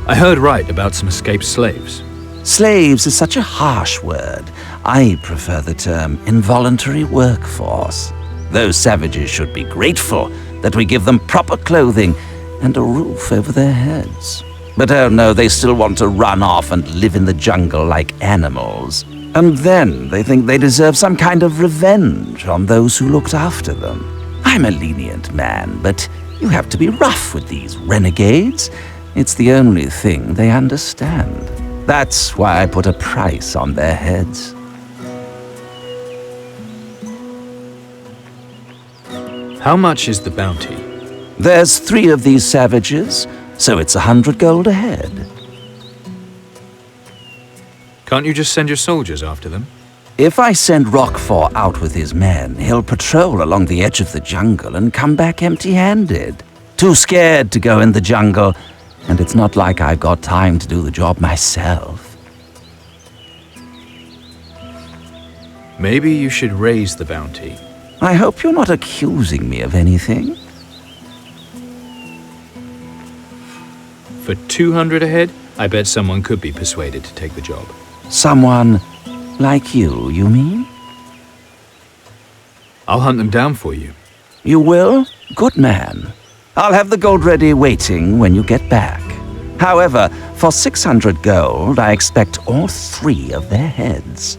I heard right about some escaped slaves. Slaves is such a harsh word. I prefer the term involuntary workforce. Those savages should be grateful that we give them proper clothing and a roof over their heads. But oh no, they still want to run off and live in the jungle like animals. And then they think they deserve some kind of revenge on those who looked after them. I'm a lenient man, but you have to be rough with these renegades. It's the only thing they understand. That's why I put a price on their heads. How much is the bounty? There's 3 of these savages, so it's 100 gold a head. Can't you just send your soldiers after them? If I send Roquefort out with his men, he'll patrol along the edge of the jungle and come back empty-handed. Too scared to go in the jungle, and it's not like I've got time to do the job myself. Maybe you should raise the bounty. I hope you're not accusing me of anything. For 200 a head, I bet someone could be persuaded to take the job. Someone like you mean? I'll hunt them down for you. You will? Good man. I'll have the gold ready waiting when you get back. However, for 600 gold, I expect all 3 of their heads.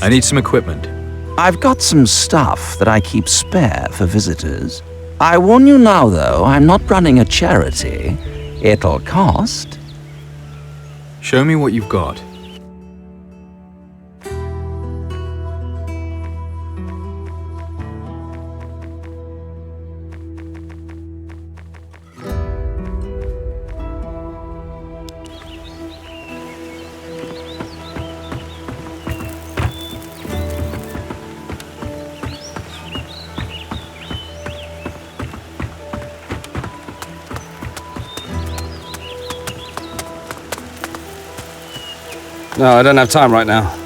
I need some equipment. I've got some stuff that I keep spare for visitors. I warn you now, though, I'm not running a charity. It'll cost. Show me what you've got. No, I don't have time right now.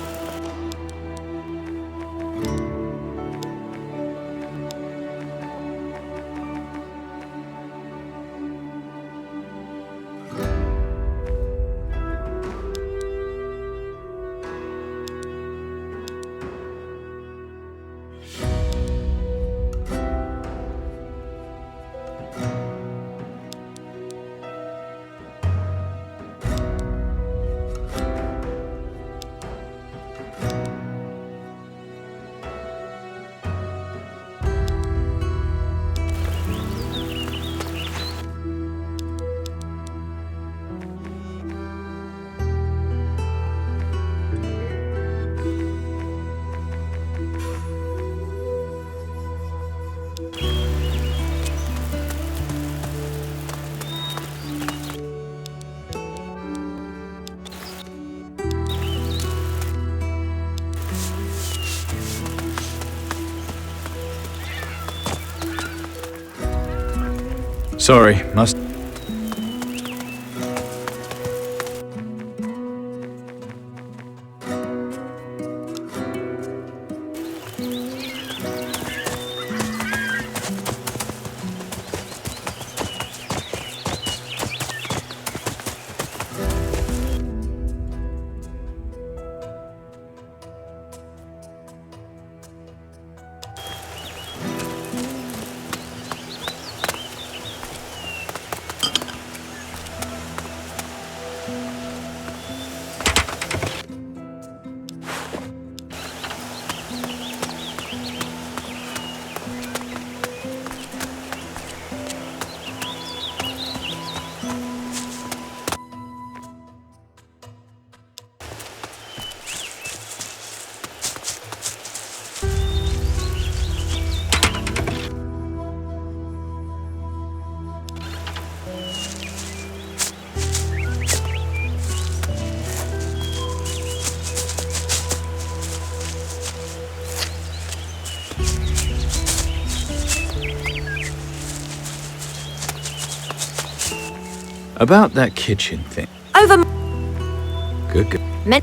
Sorry, must... About that kitchen thing. Over. Good, good. Men.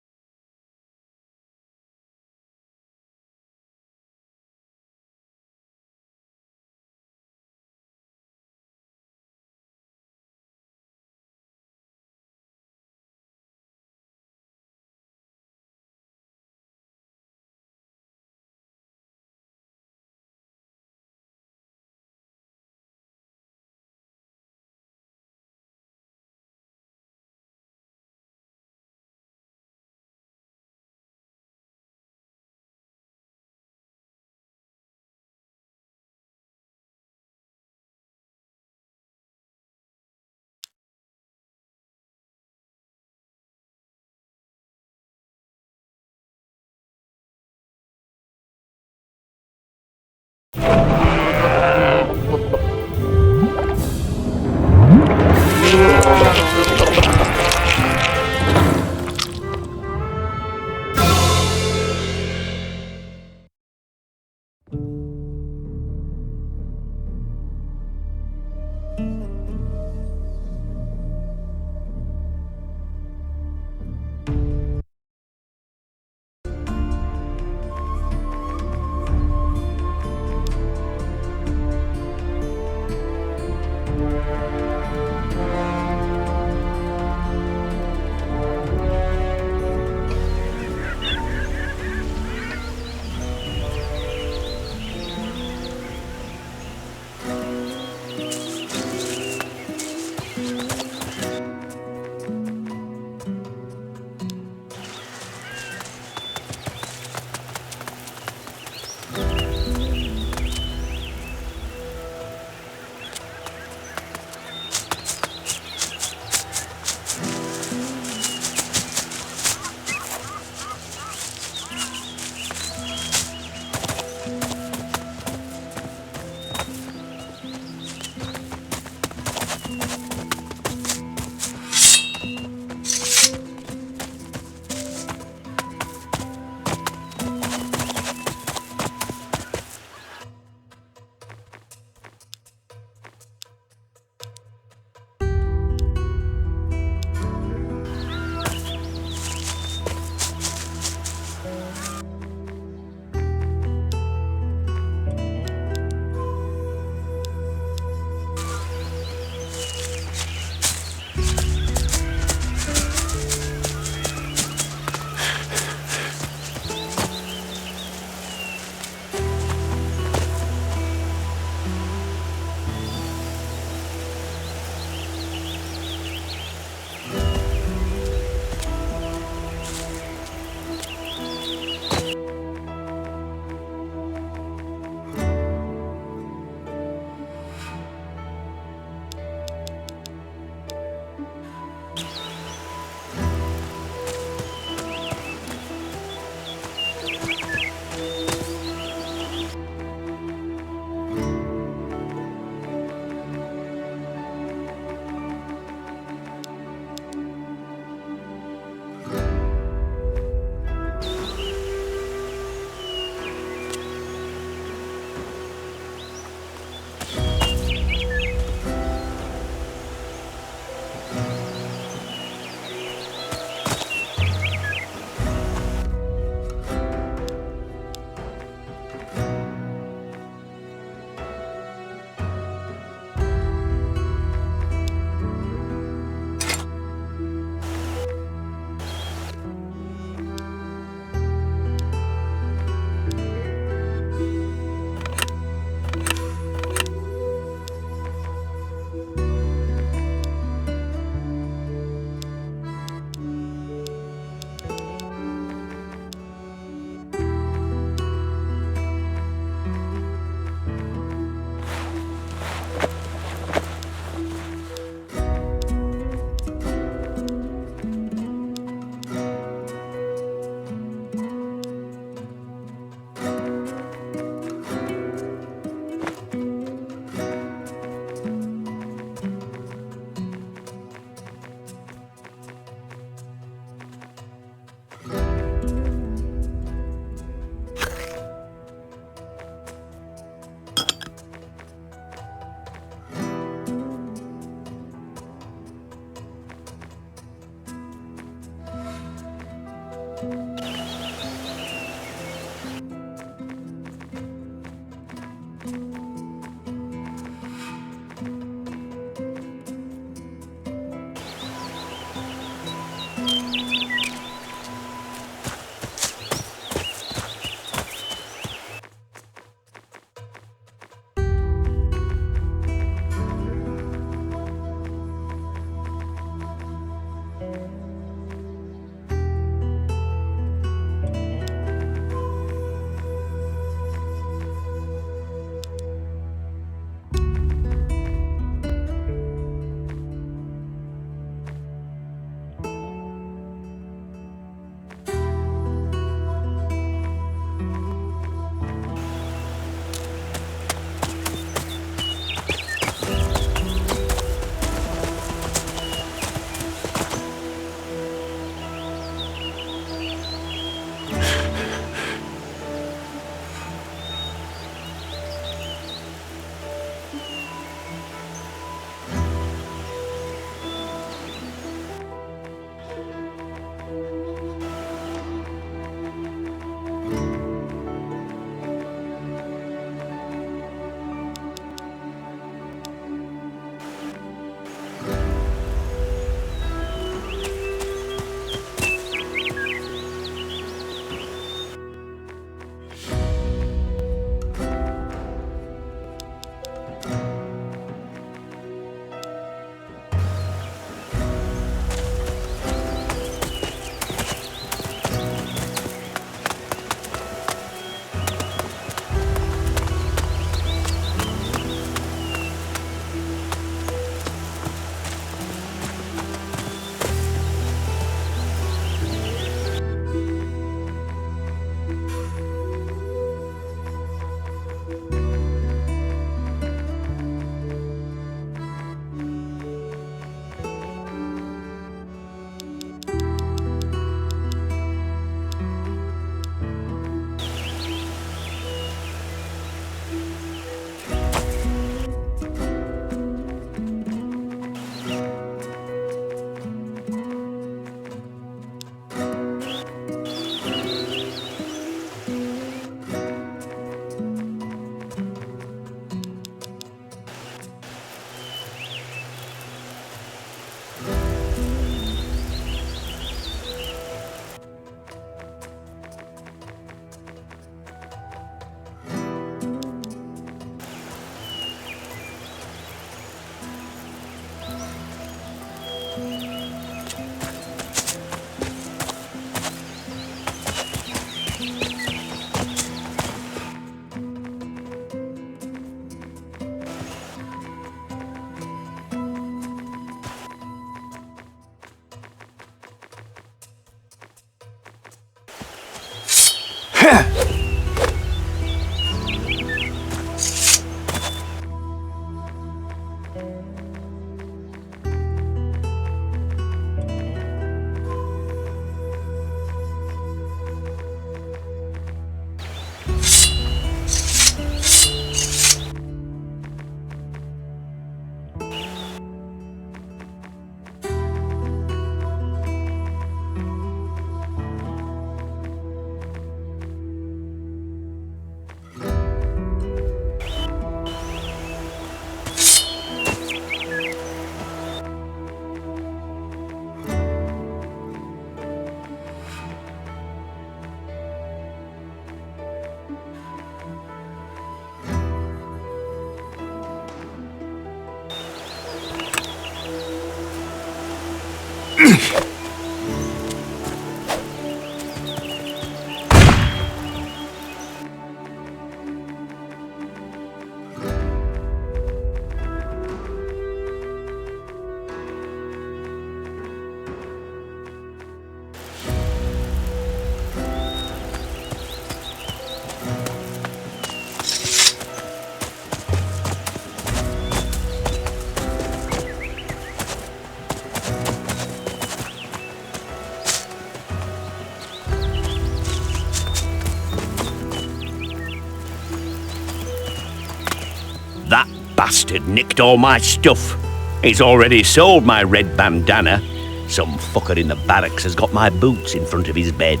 Bastard nicked all my stuff. He's already sold my red bandana. Some fucker in the barracks has got my boots in front of his bed.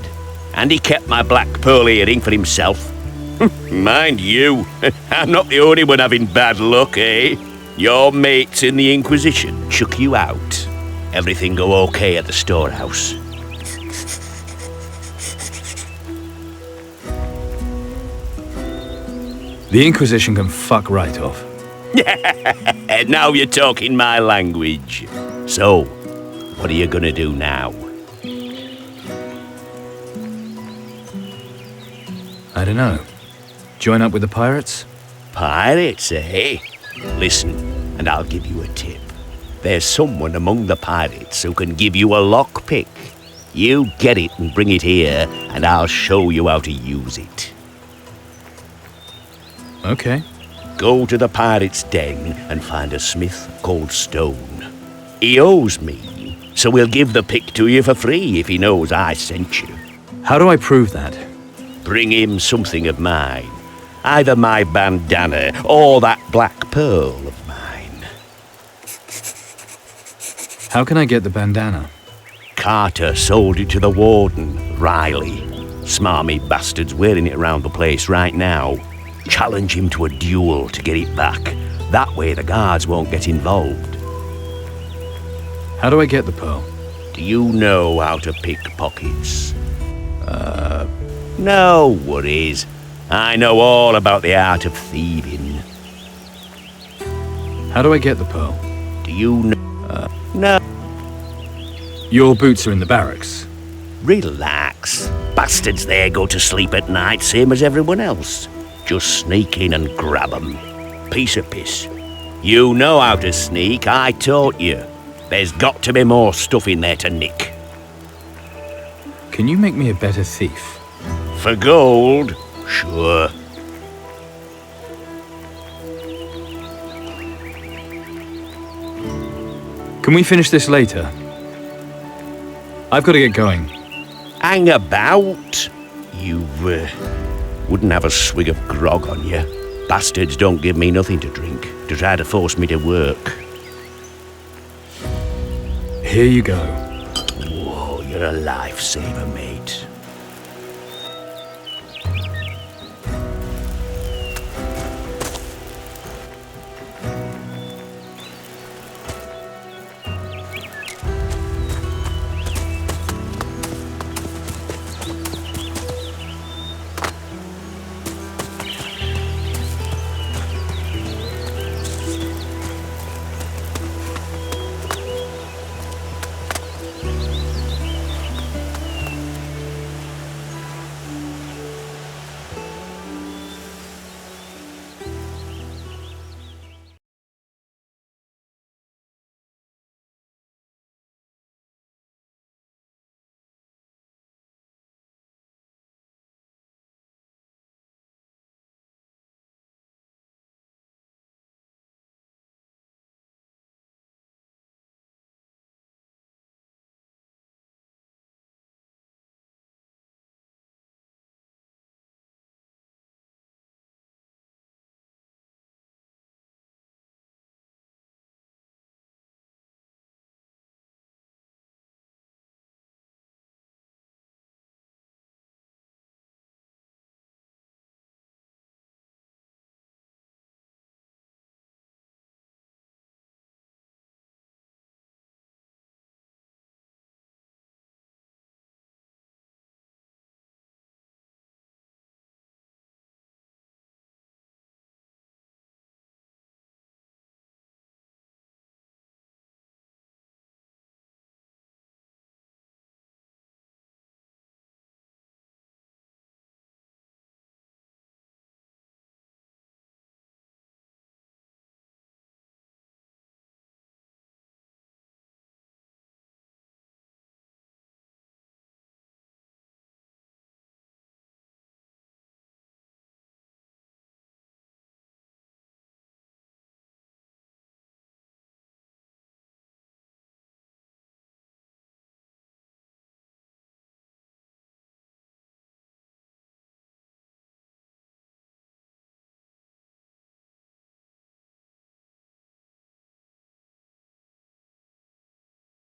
And he kept my black pearl earring for himself. Mind you, I'm not the only one having bad luck, eh? Your mates in the Inquisition chuck you out. Everything go okay at the storehouse. The Inquisition can fuck right off. Now you're talking my language. So, what are you gonna do now? I don't know. Join up with the pirates? Pirates, eh? Listen, and I'll give you a tip. There's someone among the pirates who can give you a lockpick. You get it and bring it here, and I'll show you how to use it. Okay. Go to the pirate's den and find a smith called Stone. He owes me, so we'll give the pick to you for free if he knows I sent you. How do I prove that? Bring him something of mine. Either my bandana or that black pearl of mine. How can I get the bandana? Carter sold it to the warden, Riley. Smarmy bastard's wearing it around the place right now. Challenge him to a duel to get it back. That way the guards won't get involved. How do I get the pearl? Do you know how to pick pockets? No worries. I know all about the art of thieving. How do I get the pearl? Do you know? No. Your boots are in the barracks. Relax. Bastards there go to sleep at night, same as everyone else. Just sneak in and grab 'em. Piece of piss. You know how to sneak, I taught you. There's got to be more stuff in there to nick. Can you make me a better thief? For gold? Sure. Can we finish this later? I've got to get going. Hang about. You wouldn't have a swig of grog on you. Bastards don't give me nothing to drink to try to force me to work. Here you go. Whoa, you're a lifesaver, mate.